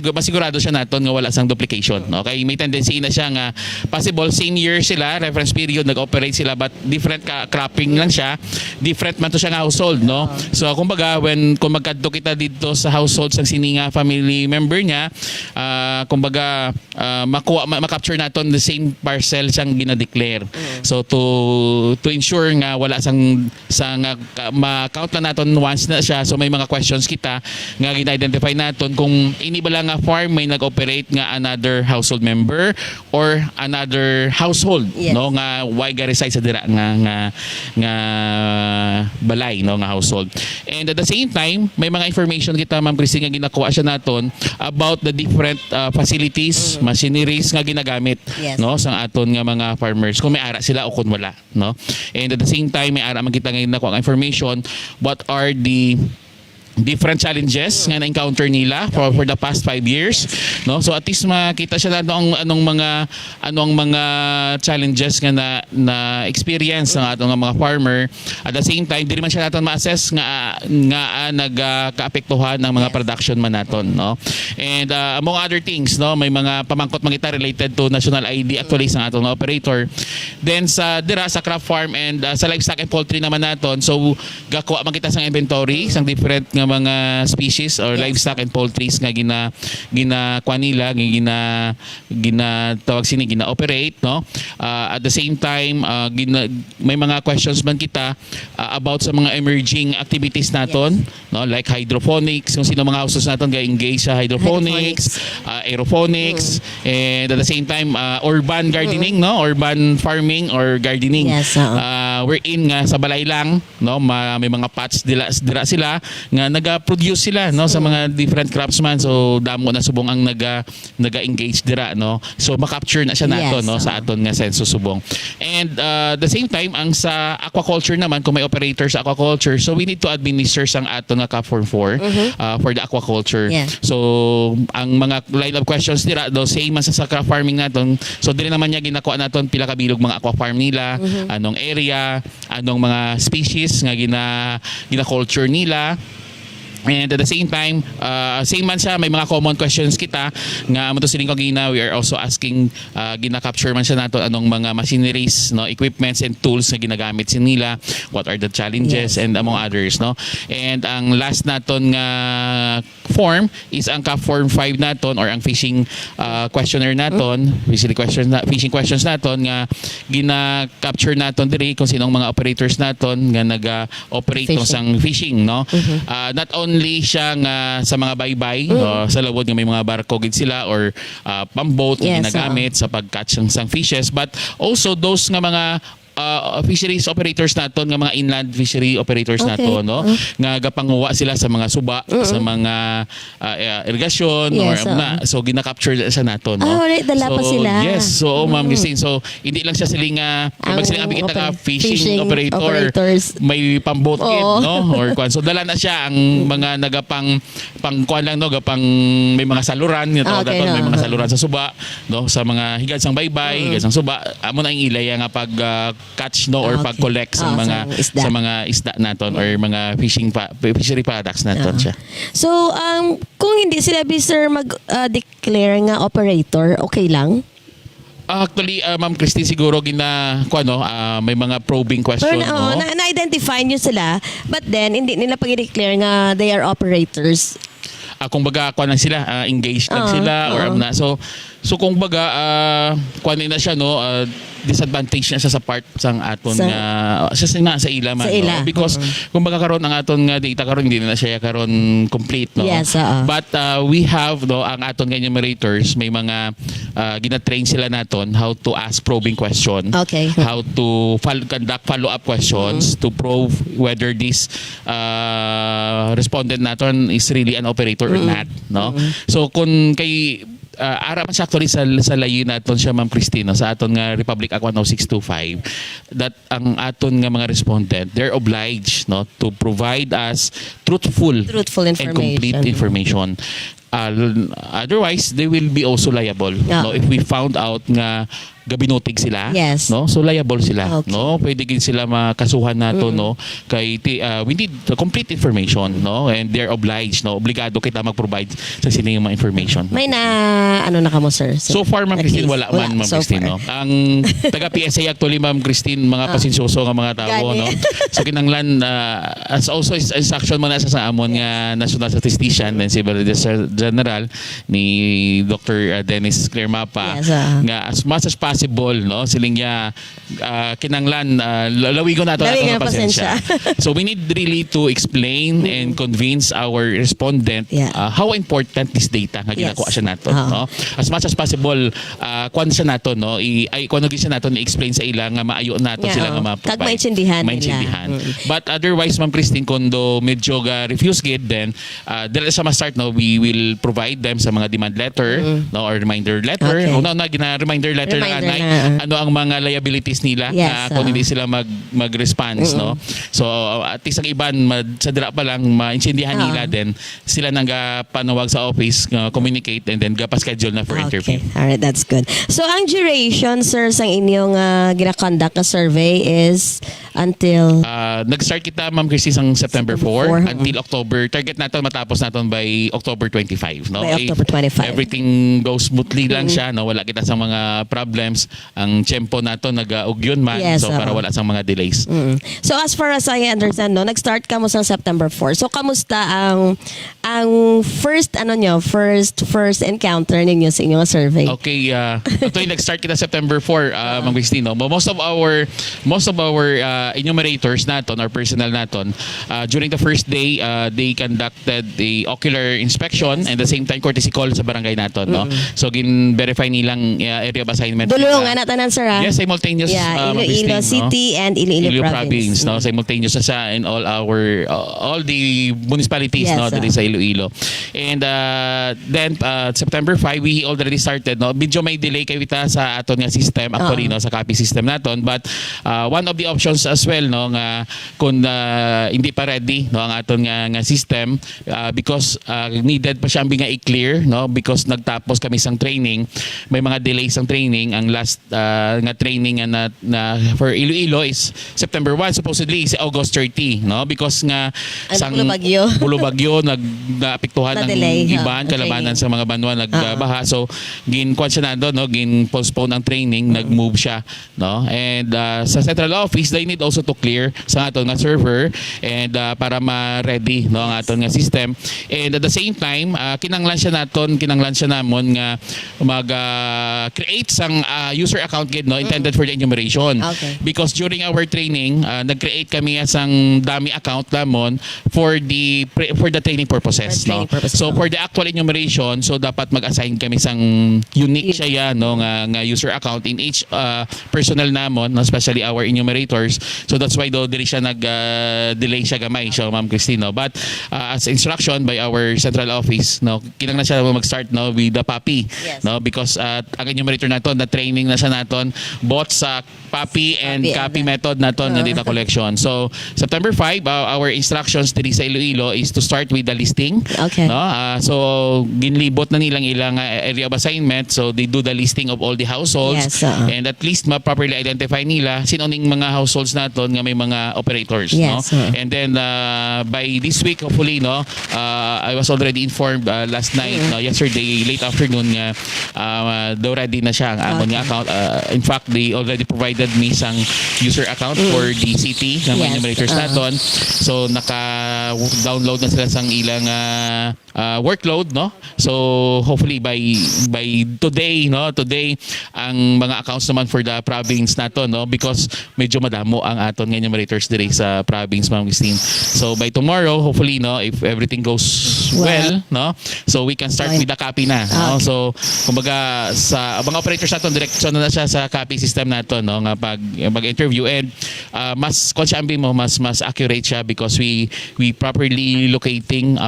masigurado siya naton nga wala sang duplication. Okay, may tendency na siya nga possible same year sila, reference period nag-operate sila, but different ka cropping lang siya, different man to siya nga household, no? So kumbaga kung magkadto kita dito sa household sang sininga family member niya, kumbaga ma-capture naton the same parcel siyang gina-declare. So to ensure nga wala sang ma-count na naton once na siya, so may mga questions kita nga gina-identify naton kung ini ba lang nga farm may nag-operate nga another household member or another household, Yes. no, nga why ga reside sa dira nga balay, no, nga household. And at the same time may mga information kita, Ma'am Christine, nga ginakuha siya naton about the different facilities, machineries nga ginagamit, Yes. no, sa aton nga mga farmers kung may ara sila o kung wala, no. And at the same time may ara man kita nga ginakuha nga information what are the different challenges nga na-encounter nila for the past 5 years, no. So at least makita siya na anong mga challenges nga na experience ng atong mga farmer. At the same time dili man siya naton ma-assess nga nagkaapektuhan ng mga production man naton, no. And among other things, no, may mga pamangkot man kita related to national ID actually sa atong operator. Then sa crop farm and sa livestock and poultry naman naton, so gakuha man kita sang inventory sang different nga mga species or livestock and poultries nga gina kuan nila, gina tawag sini gina-operate, no. At the same time may mga questions man kita about sa mga emerging activities naton, no, like hydroponics, kung sino mga houses naton ga engage sa hydroponics, aeroponics, and at the same time urban gardening, no, urban farming or gardening. Yes, We're in nga sa balay lang, no, may mga pots dira sila nga naga-produce sila, no, sa mga different crops man. So damo na subong ang naga-engage dira, no. So ma-capture na siya nato, Yes, no, sa aton nga senso subong. And the same time ang sa aquaculture naman, kung may operator sa aquaculture, so we need to administer sang aton nga CAP Form 4 for the aquaculture. Yeah. So ang mga line of questions dira do same man sa crop farming naton. So dili naman niya ginakuha naton pila ka bilog mga aqua farm nila, anong area, anong mga species nga gina-culture nila. And at the same time, same man siya, may mga common questions kita nga mo to siling kagina, we are also asking gina-capture man siya nato anong mga machineries, no, equipments and tools na ginagamit sin nila, what are the challenges, and among others, no. And ang last naton nga form is ang CAP Form 5 naton or ang fishing questionnaire naton, fishing questions naton nga gina-capture naton diri kung sinong mga operators naton nga naga-operate Fishing. sang fishing, no. Not only siya nga sa mga baybay, no, sa lawod nga may mga barko gid sila or pamboat nga Yes, ginagamit sa pag-catch sang fishes, but also those nga mga fisheries operators naton nga mga inland fishery operators Okay. naton, no, nga gapanguwa sila sa mga suba, sa mga irrigation Yes, or so gina-capture siya naton, no. Alright, dala pa sila. Yes, so Ma'am Christine, so hindi lang siya siling Ang siling abi kita nga fishing fishing operator, operators. may pamboat kid, Oo. no, or kwan. So dala na siya ang mga nagapang pangkuan lang, no, gapang may mga saluran nga tawag Okay, naton, may no. mga saluran sa suba, no, sa mga higad sang baybay, higad sang suba, amo na ang ilaya nga pag catch, no, or Okay. pag-collect sa Ah, mga isda. sa mga isda naton or mga fishery products naton siya. So, kung hindi sila Sir mag-declare nga operator, okay lang? Actually, Ma'am Christine, siguro may mga probing question, Pero no? na-identify nyo sila, but then hindi nila pag-declare nga they are operators. Kung baga lang sila, engaged lang sila or na. So kung baga na siya, no, disadvantage na siya sa part sang aton nga sa ila man, Sa ila. no? Because kung baga karon ang aton nga data karon hindi na siya karon complete, no. Yes, But we have, no, ang aton nga enumerators, may mga gina-train sila naton how to ask probing question, Okay. how to conduct follow-up questions to probe whether this respondent naton is really an operator or not, no. So kung kay ara man siya actually sa layo naton siya, Ma'am Christine, no, sa aton nga Republic Act 10625, that ang aton nga mga respondent, they're obliged, no, to provide us truthful and complete information. Otherwise, they will be also liable, no, if we found out nga gabinotig sila, Yes. no, so liable sila, Okay. no, pwede gid sila makasuhan nato, no, kay we need the complete information, no, and they're obliged, no, obligado kita mag-provide sa sila yung mga information. May na na kamo, sir? So far, Ma'am At Christine, least. wala man, Ma'am so Christine, far. no. Ang taga PSA actually, Ma'am Christine, mga pasensyoso nga mga tao, Gani. no. So kinanglan as also instruction man sa amon nga National Statistician and Civil Registrar General ni Dr. Dennis Claire Mapa, Yes, nga as much as possible, no, siling niya kinanglan lawigon nato Lawigon ang ang pasensya. So we need really to explain and convince our respondent how important this data nga ginakuha siya nato, no. As much as possible kuan siya nato, no, kuan siya nato i-explain sa ila nga maayo nato sila nga ma-provide. Kag maintindihan nila. But otherwise, Ma'am Christine, kundo medyo refuse gid, then dili sa ma-start, no, we will provide them sa mga demand letter, no, or reminder letter. Okay. Una gina reminder letter Reminder na ano ang mga liabilities nila, Yes, kung hindi sila mag-response, no. So at least ang iban sa dira pa lang maintindihan nila, then sila nang panawag sa office, communicate, and then pa-schedule na for interview. Okay. Alright, that's good. So, ang duration, sir, sa inyong gina-conduct na survey is until... Nag-start kita, Ma'am Christine, sang September 4 until October. Target natin matapos natin by October 25. No? By October 25. Everything goes smoothly lang siya. No? Wala kita sa mga problems. Ang tempo nato nag-ugyon man. Yes, so para wala sa mga delays. So, as far as I understand, no, nag-start ka mo sa September 4. So, kamusta ang first encounter ninyo sa inyong survey? Okay, actually nag-start kita September 4, Ma'am Christine, no? Most of our enumerators naton or personnel naton, during the first day, they conducted the ocular inspection and the same time courtesy call sa barangay naton, no. So gin-verify nilang area of assignment. Dulong nga tanan, sir, ha? Yes, simultaneous. Yeah, Ma'am Christine, Iloilo City and Iloilo Province. no, simultaneous na siya in all the municipalities, Yes, no, dito sa Iloilo. And then September 5 we already started, no. Medyo may delay kay kita sa aton nga system actually, no, sa copy system naton, but one of the options as well, no, nga kung hindi pa ready, no, ang aton nga system, because needed pa siya nga i-clear, no, because nagtapos kami sang training, may mga delays ang training. Ang last nga training na for Iloilo is September 1, supposedly is August 30, no, because nga Ang Bulo Bagyo naapektuhan ng Na-delay, iban ang kalabanan training. sa mga banwa nagbaha. So gin-kuan siya na doon, no, gin-postpone ang training, nag-move siya, no. And sa central office, they need also to clear sa aton nga server and para ma-ready, no, ang aton nga system. And at the same time, kinanglan siya namon nga mag-create sang user account gid, no, intended for the enumeration. Okay. Because during our training, nag-create kami sang dummy account lamon for the training purposes, For training no. purposes, So no. for the actual enumeration, so dapat mag-assign kami sang unique siya, no, nga user account in each personnel namon, no, especially our enumerators. So that's why dili siya nag-delay siya gamay siya, Ma'am Christine, no. But as instruction by our central office, no, kinanglan siya mag-start, no, with the PAPI, Yes. no, because ang enumerator naton na training na siya naton both sa PAPI and copy method naton nga data collection. So September 5, our instructions diri sa Iloilo is to start with the listing. Okay. No? So ginlibot na nilang ilang area of assignment, so they do the listing of all the households. Yes, and at least ma-properly identify nila sino ning mga households naton nga may mga operators, no. Yes, And then by this week hopefully, no, I was already informed last night, no, yesterday late afternoon nga daw ready na siya ang amon nga account. In fact, they already provided me sang user account for the city ng mga Yes. enumerators naton. So naka-download na sila sang ilang workload, no? So hopefully by today, no, today ang mga accounts naman for the province nato, no, because medyo madamo ang aton nga enumerators dire sa province, Ma'am Christine. So by tomorrow, hopefully, no, if everything goes well, no, so we can start with the copy na, no? Okay. So kumbaga sa mga operators naton, direksyon na siya sa copy system nato, no, nga pag-interview, and mas konsyambi mo, mas accurate siya because we properly locating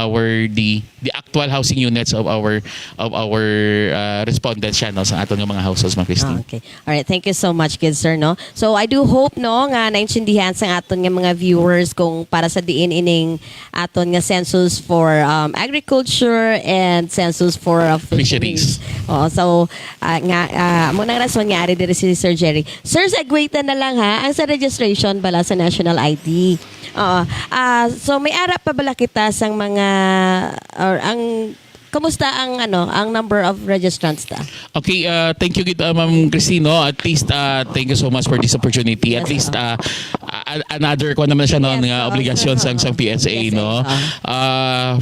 the actual housing units of our respondents siya, no, sa aton nga mga households, Ma'am Christine. Okay. All right. Thank you so much, good sir, no? So I do hope, no, nga naintindihan sa aton nga mga viewers kung para sa diin ining aton nga census for agriculture and census for fisheries. Oh, so mo nang rason nga ari diri si Sir Jerry. Sir, segwaytan na lang ha ang sa registration bala sa national ID. Oo. So may ara pa bala kita sang mga or ang kamusta ang number of registrants ta? Okay, thank you, Ma'am Cristino. At least, thank you so much for this opportunity. At least, another ko naman siya, no, Yes, nga obligasyon sa PSA, no.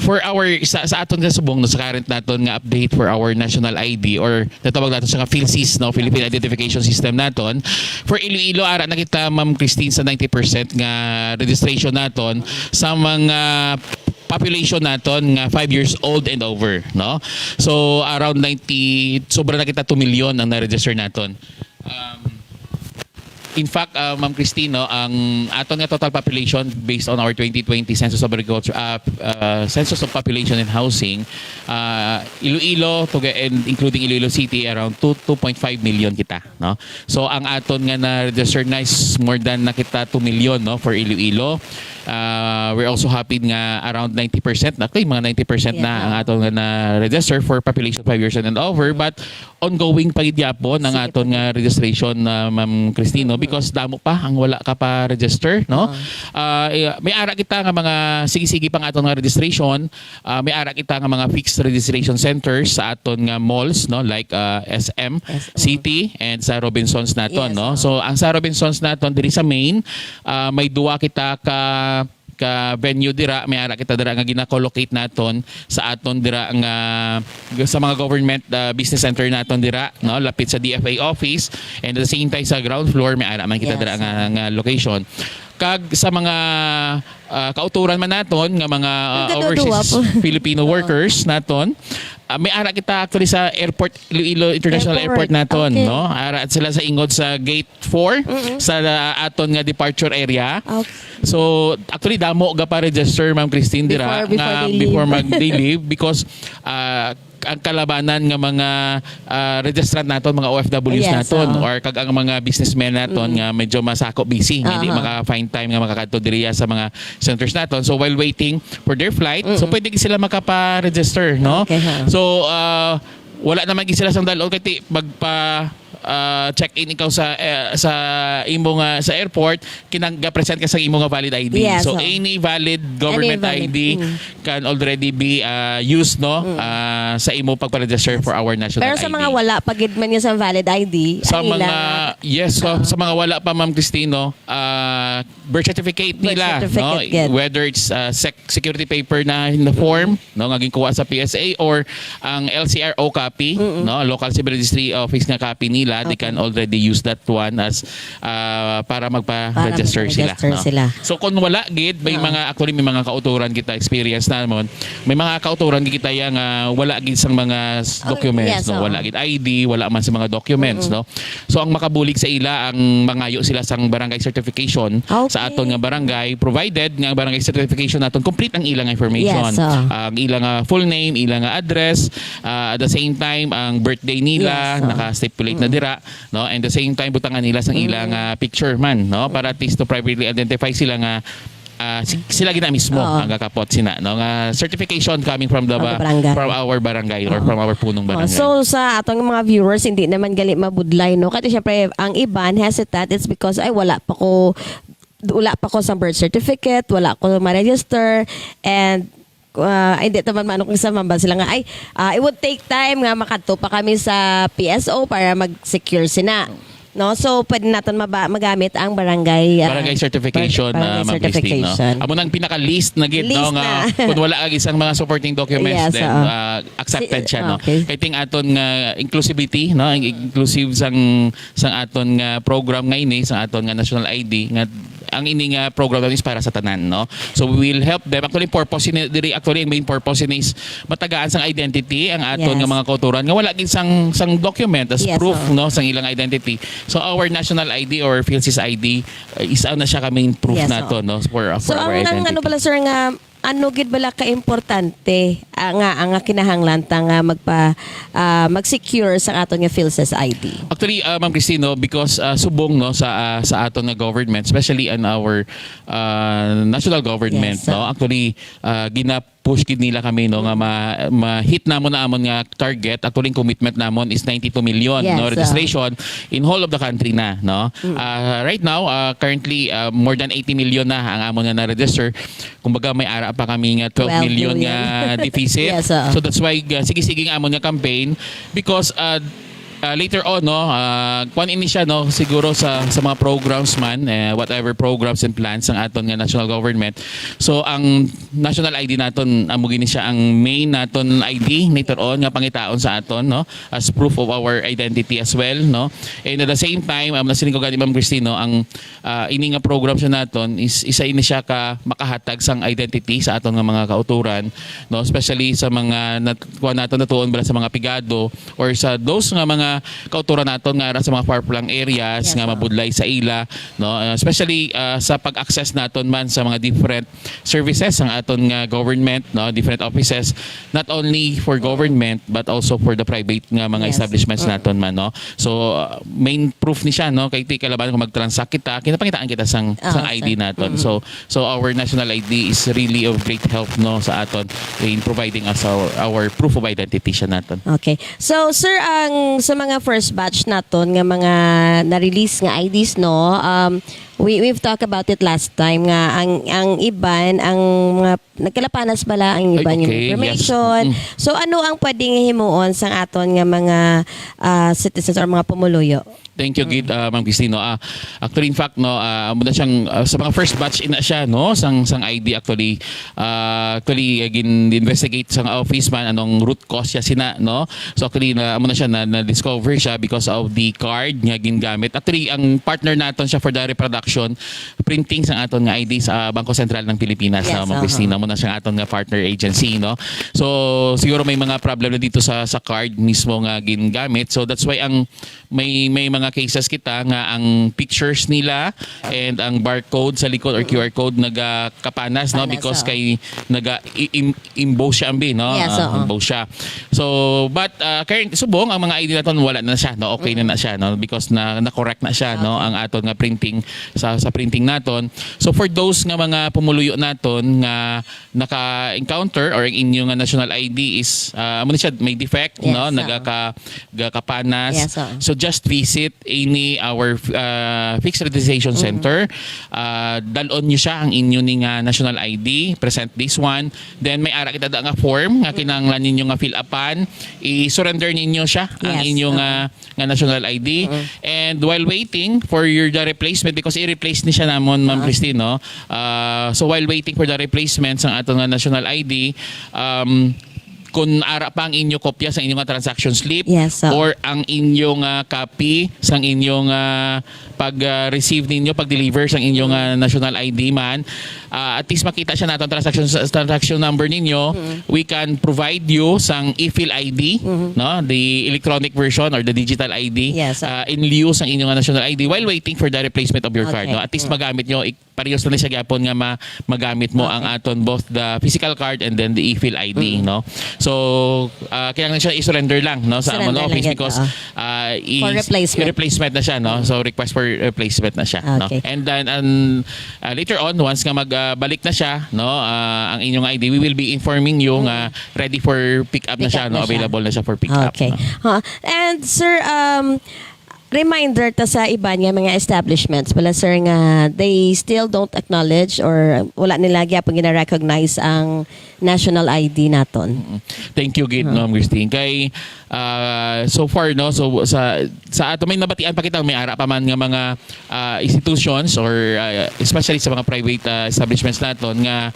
For our, sa aton nga subong, no, sa current naton nga update for our national ID or natawag natin sa PhilSys, no, Philippine Identification System naton. For Iloilo, ara na kita, Ma'am Christine, sa 90% nga registration naton sa mga population naton nga 5 years old and over, no? So around 90, sobra na kita 2 million ang na-register naton. In fact, Ma'am Cristino, ang aton nga total population based on our 2020 Census of Agriculture, Census of Population and Housing, Iloilo and including Iloilo City, around 2.5 million kita, no? So ang aton nga na-register na is more than nakita 2 million, no, for Iloilo. We're also happy nga around 90%, okay, mga 90% na ang aton nga na-register for population 5 years and over, but ongoing pa gid yapon ang aton nga registration, Ma'am Cristino, because damo pa ang wala ka pa register, no? May ara kita nga mga sige-sige pang aton nga registration, may ara kita nga mga fixed registration centers sa aton nga malls, no, like SM City and sa Robinsons naton, Yes, no? So ang sa Robinsons naton diri sa main, may duwa kita ka venue dira, may ara kita dira nga gina-collocate naton sa aton dira nga sa mga government business center naton dira, no, lapit sa DFA office, and at the same time sa ground floor may ara man kita Yes. dira nga location. Kag sa mga kauturan man naton nga mga Nagaduduwa overseas po. Filipino workers naton, may ara kita actually sa airport, Iloilo International Airport. Airport naton, Okay. no? Ara sila sa ingod sa gate 4 sa aton nga departure area. Okay. So actually damo ga pa register, Ma'am Christine, dira Before nga they leave. before mag-day leave because ang kalabanan nga mga registrant naton, mga OFWs Yes, naton, oo. or kag ang mga businessmen naton nga medyo masako busy, nga hindi maka-find time nga makakadto diriya sa mga centers naton. So while waiting for their flight, so pwede sila makapa-register, no? Okay, ha. So wala naman gid sila sang dalon kay magpa check-in ikaw sa imo nga sa airport, present ka sa imo nga valid ID. Yes, So oh. any valid government Any valid, ID can already be used, no, sa imo pagpa-register for our national Pero ID. sa mga wala pagid man yun sa valid ID, Sa ang mga ilang- sa mga wala pa, Ma'am Cristino, birth certificate nila, certificate, no, good. whether it's security paper na in the form, no, nga kuha sa PSA, or ang LCRO copy, no, local civil registry office nga copy nila, they can already use that one as para magpa-register sila, magpa-register no? sila. So kung wala gid, may mga actually may mga kauturan kita experience namon, may mga kauturan gid kita yang wala gid sang mga documents, yes, no, oo. wala gid ID, wala man sa mga documents, no. So ang makabulig sa ila, ang mangayo sila sang barangay certification Okay. sa aton nga barangay, provided nga ang barangay certification naton complete ang ilang information. Yes, oo. Ang ilang full name, ilang address, at the same time ang birthday nila Yes, oo. naka-stipulate na dira, no, and the same time butangan nila sang ilang picture man, no, para at least to privately identify sila nga sila gina mismo Oo. ang kakapot sina, no, nga certification coming from the barangay. from our barangay or from our punong barangay. So sa atong mga viewers, hindi naman gali mabudlay, no? Kasi syempre ang iban hesitant, it's because ay wala pa ko sa birth certificate, wala ko ma-register, and hindi taman maano kung sa mambal sila nga ay it would take time nga makadto pa kami sa PSO para mag-secure sina. No, so pwede natin magamit ang barangay certification na barangay Ma'am Christine, no? Amo nang pinaka-list na gid, no, List nga na. kung wala ang isang mga supporting documents, Yes, then accepted siya, no. okay. Kay ting aton nga inclusivity, no, ang inclusive sang aton nga program nga ini, sang aton nga national ID nga ang ini nga program natin is para sa tanan, no. So we will help them. Actually purpose diri actually ang main purpose is matagaan sang identity ang aton Yes. nga mga kauturan nga wala gid sang document as Yes, proof, oo. no, sang ilang identity. So our national ID or PhilSys ID isa na siya ka main proof Yes, nato, no, for So our ang identity. ano pala sir nga ano gid bala ka importante ang kinahanglan ta nga mag-secure sa aton nga PhilSys ID. Actually, Ma'am Christine, no, because subong, no, sa aton nga government, especially in our national government, Yes, no, actually gina-push gid nila kami, no, nga ma-hit namon na amon nga target. Actually commitment namon is 92 million, Yes, no, registration in whole of the country na, no. Right now currently more than 80 million na ang amon nga na-register. Kumbaga may ara pa kami nga 12 million nga deficit. Yes, So that's why sige-sige nga amon nga campaign because later on, no, kuan ini siya, no, siguro sa mga programs man, whatever programs and plans ng aton nga national government. So ang national ID naton amo gini siya ang main naton ID later on nga pangitaon sa aton, no, as proof of our identity as well, no. And at the same time, nasiling ko gani Ma'am Christine, no, ang ini nga program siya naton is isa ini siya ka makahatag sang identity sa aton nga mga kauturan, no, especially sa mga kuan naton natuon bala sa mga pigado or sa those nga mga kauturan naton nga ara sa mga far-flung areas Yes, nga mabudlay sa ila, no, especially sa pag-access naton man sa mga different services ang aton nga government, no, different offices, not only for government but also for the private nga mga Yes. establishments naton man, no. So main proof ni siya, no, kay ti kalaban kung mag-transact kita kinapangitaan kita sang ID naton. So our national ID is really of great help, no, sa aton in providing us our proof of identity siya naton. Okay. So sir, ang sa mga first batch naton nga mga na-release nga IDs, no, we've talked about it last time nga ang iban ang mga nagkalapanas bala ang iban yung okay, information. yes. So ano ang pwedeng himuon sang aton nga mga citizens or mga pumuluyo? Thank you, Gid, Ma'am Christine. Actually, in fact, no, muna siyang sa mga first batch ina siya, no, sang ID actually gin-investigate sang office man anong root cause siya sina, no. So actually muna siya na discover siya because of the card nga gingamit. Actually, ang partner naton siya for the reproduction printing sang aton nga ID sa Bangko Sentral ng Pilipinas, Yes, Ma'am Christine. Muna siyang aton nga partner agency, no. So siguro may mga problem na dito sa card mismo nga gingamit. So that's why ang may mga cases kita nga ang pictures nila and ang barcode sa likod or QR code nagakapanas, no, Panas, because oo. kay naga-emboss siya ambi, no. Yes, oo. Emboss siya. So but current subong ang mga ID naton wala na siya, no. Okay na siya, no, because na-correct na siya, no, ang aton nga printing sa printing naton. So for those nga mga pumuluyo naton nga naka-encounter or ang inyong nga national ID is amo na siya may defect, Yes, no, oo. nagakapanas. Yes, oo. So just visit our fixed registration center. Dalon nyo siya ang inyo ni nga national ID, present this one. Then may ara kita da nga form nga kinahanglan ninyo nga fill upan, i-surrender ninyo siya ang Yes, inyo nga national ID. And while waiting for the replacement, because i-replace ni siya namon Ma'am Christine, no. So while waiting for the replacement sa ato nga national ID, kung ara pa ang inyo kopya sa inyong transaction slip, Yes, sir. or ang inyong copy sa inyong pag-receive ninyo, pag-deliver sa inyong national ID man, at least makita siya natin transaction number ninyo, we can provide you sang e-fill ID, no, the electronic version or the digital ID, Yes, sir. in lieu sa inyong national ID while waiting for the replacement of your card, Okay. no. At least magamit nyo, parehas na siya gyapon nga magamit mo ang aton both the physical card and then the e-fill ID, no. So kailangan siya i-surrender lang, no, sa Surrender amon office lang yan, because For replacement. replacement na siya, no. So request for replacement na siya, Okay. no. And then later on once nga magbalik na siya, no, ang inyong ID, we will be informing you nga ready for pick up na Pick siya, up no, na siya. available na siya for pick up. Okay. no. And sir, reminder ta sa iba nga mga establishments wala sir nga they still don't acknowledge or wala nila gyapon gina-recognize ang national ID naton. Thank you gid no Christine kay so far no so sa ato may nabatian pa kita may ara pa man nga mga institutions or especially sa mga private establishments naton nga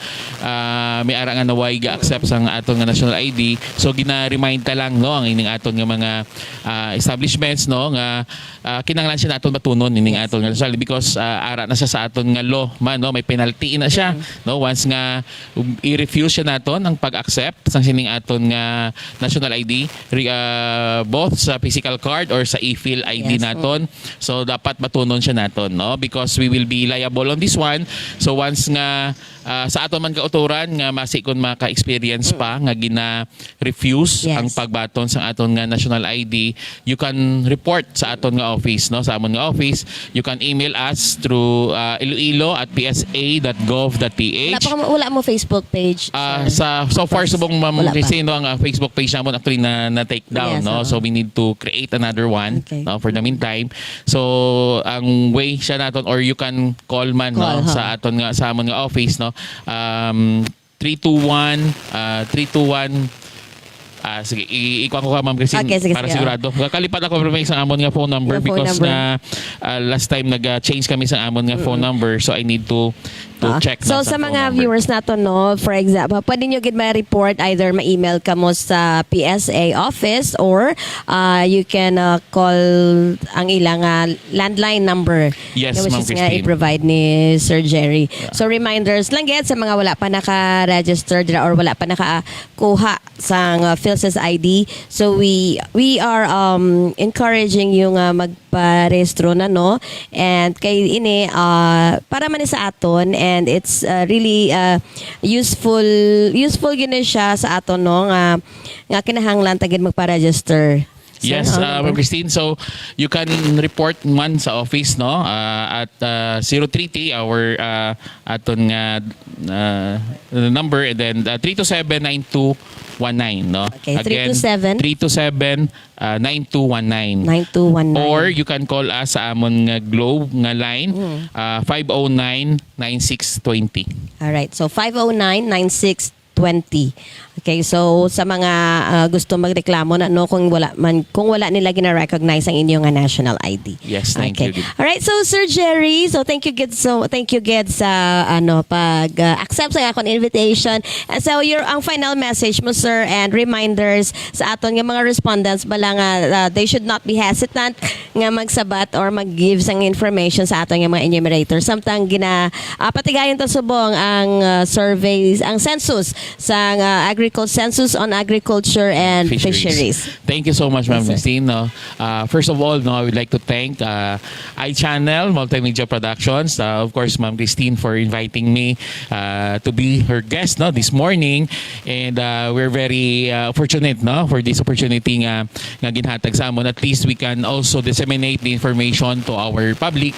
may ara nga naway ga-accept sang aton nga national ID so gina-remind ta lang no ang ining aton nga mga establishments no nga kinahanglan siya naton batunon ining aton nga national because ara na siya sa aton nga law man no may penalty na siya no once nga i-refuse siya naton ang pag-accept sang sining aton nga national ID both sa physical card or sa e-fill ID naton so dapat batunon siya naton no because we will be liable on this one so once nga sa aton man kauturan nga masikon maka-experience pa nga gina-refuse ang pagbaton sa aton nga national ID you can report sa aton nga office no sa amon nga office you can email us through iloilo@psa.gov.ph Wala mo Facebook page. so far subong Wala Ma'am pa. Christine no ang Facebook page namon actually na take down Yes, no so we need to create another one Okay. no for the meantime so ang way siya naton or you can call man no sa aton nga sa amon nga office no 321 sige, ikuha ko ka Ma'am Christine Okay, sige, para sige, sigurado. Kalipat ako from sa amon nga phone number Yung phone because number. na last time nag-change kami sa amon nga phone number so I need to check So na sa phone mga number. viewers nato no, for example, pwede nyo gid ma-report either ma-email ka mo sa PSA office or you can call ang ilang landline number. Yes, which Ma'am is nga Christine. i-provide ni Sir Jerry. So reminders lang gid sa mga wala pa naka-register dira or wala pa nakakuha sa PhilSys ID. So we are encouraging yung magparehistro na no and kay ini para man sa aton and it's really useful gina siya sa aton no nga kinahanglan tagid magpa-register. So, Yes, Ma'am Christine. So, you can report man sa office, no? At 030, our aton nga number, and then 327-9219, no? Okay, Again, 327-9219. 9219. Or you can call us sa amon nga Globe nga line, 509-9620. Alright, so 509-9620. Okay, so sa mga gusto magreklamo na no kung wala nila gina-recognize ang inyong national ID. Yes, thank okay. you. All right, so Sir Jerry, so thank you gid sa pag accept sa akong invitation. And so ang final message mo sir and reminders sa aton nga mga respondents bala nga they should not be hesitant nga magsabat or mag-give sang information sa aton nga mga enumerators samtang patigayon ta subong ang surveys, ang census sa census on agriculture and fisheries. Thank you so much, Ma'am Yes, sir. Christine. No? First of all, no, I would like to thank iChannel Multimedia Productions, of course, Ma'am Christine, for inviting me to be her guest no, this morning. And we're very fortunate no, for this opportunity nga ginhatag sa amon. At least we can also disseminate the information to our public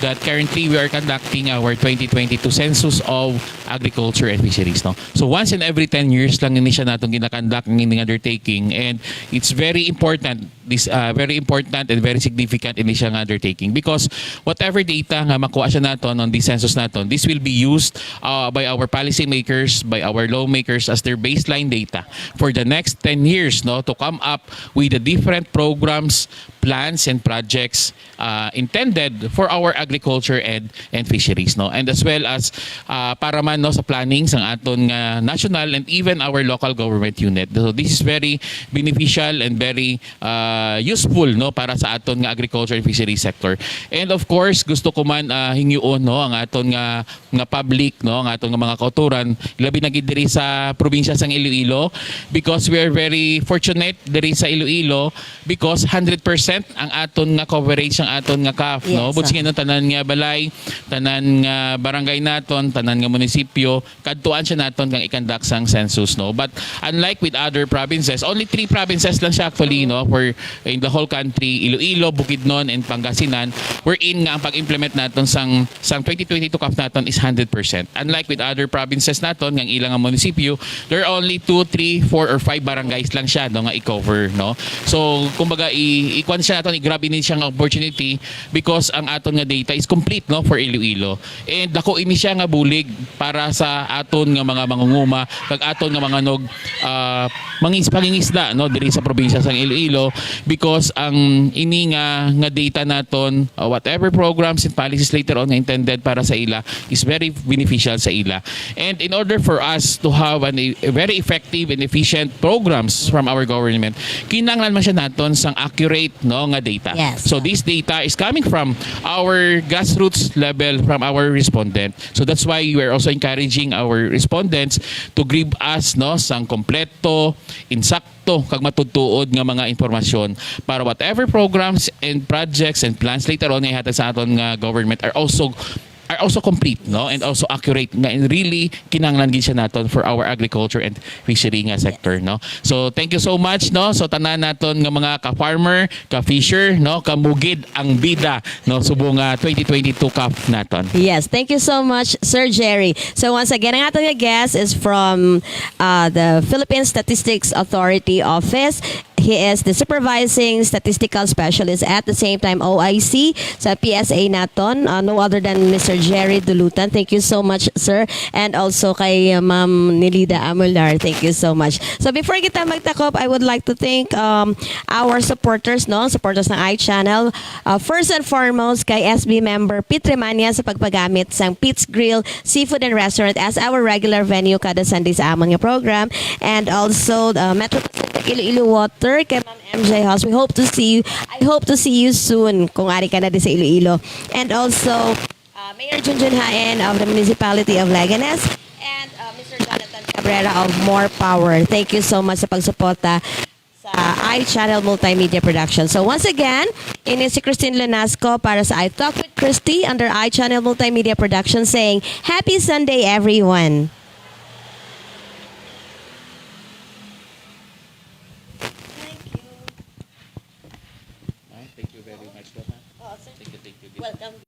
that currently we are conducting our 2022 Census of Agriculture and Fisheries. No? So once in every 10 years lang ini siya natong ginakandak ng ining undertaking and it's very important and very significant ini siya nga undertaking because whatever data nga makuha siya naton on the census naton, this will be used by our policy makers, by our lawmakers as their baseline data for the next 10 years no to come up with the different programs, plans and projects intended for our agriculture and fisheries no and as well as para man no sa planning sang aton nga national and even our local government unit. So this is very beneficial and very useful no para sa aton nga agriculture and fisheries sector. And of course gusto ko man hingyoon no ang aton nga public no ang aton nga mga kauturan labi na gid diri sa probinsya sang Iloilo because we are very fortunate diri sa Iloilo because 100% ang aton nga coverage ang aton nga CAF no Yes, butsingin no tanan nga balay, tanan nga barangay naton, tanan nga munisipyo kadtuan siya naton kang ikandak sang census no. But unlike with other provinces, only 3 provinces lang siya actually no for in the whole country, Iloilo, Bukidnon, and Pangasinan, wherein nga ang pag-implement natin sang 2022 CAF natin is 100%. Unlike with other provinces natin, ng ilang ang munisipyo, there are only 2, 3, 4, or 5 barangays lang siya no, nga i-cover. No? So, kumbaga, i-kwan siya natin, i-grab ini siyang opportunity because ang aton nga data is complete no, for Iloilo. And dako ini siya nga bulig para sa aton nga mga mangunguma, kag aton nga mga pangingisda no, diri sa probinsya sang Iloilo because ang ini nga data naton, whatever programs and policies later on nga intended para sa ila is very beneficial sa ila. And in order for us to have a very effective and efficient programs from our government, kinahanglan man siya naton sang accurate no nga data. Yes. So this data is coming from our grassroots level, from our respondent. So that's why we are also encouraging our respondents to give us no sang kompleto, insakto kag matutuod nga mga impormasyon para whatever programs and projects and plans later on nga ihatag sa aton nga government are also complete no and also accurate nga and really kinahanglan gid siya naton for our agriculture and fishery nga sector no. So thank you so much no. So tanan naton nga mga ka-farmer, ka-fisher no, kamugid ang bida no subong 2022 CAF naton. Yes, thank you so much, Sir Jerry. So once again, ang ating guest is from the Philippine Statistics Authority Office. He is the supervising statistical specialist at the same time OIC sa PSA naton. No other than Mr. Jerry Dulutan. Thank you so much, sir. And also kay Ma'am Nilida Amular. Thank you so much. So before kita magtakop, I would like to thank our supporters, no? Supporters ng iChannel. First and foremost, kay SB member Pete Remania sa pagpagamit sang Pete's Grill Seafood and Restaurant as our regular venue kada Sunday sa among nga program. And also Metro Pacific Iloilo Water kay Ma'am MJ House. I hope to see you soon kung ari ka na din sa Iloilo. And also Mayor Junjun Haen of the Municipality of Leganes and Mr. Jonathan Cabrera of More Power. Thank you so much sa pagsuporta sa iChannel Multimedia Production. So once again, ini si Christine Lenasco para sa I Talk with Christy under iChannel Multimedia Production saying, Happy Sunday everyone! Thank you very much. Thank you. Welcome.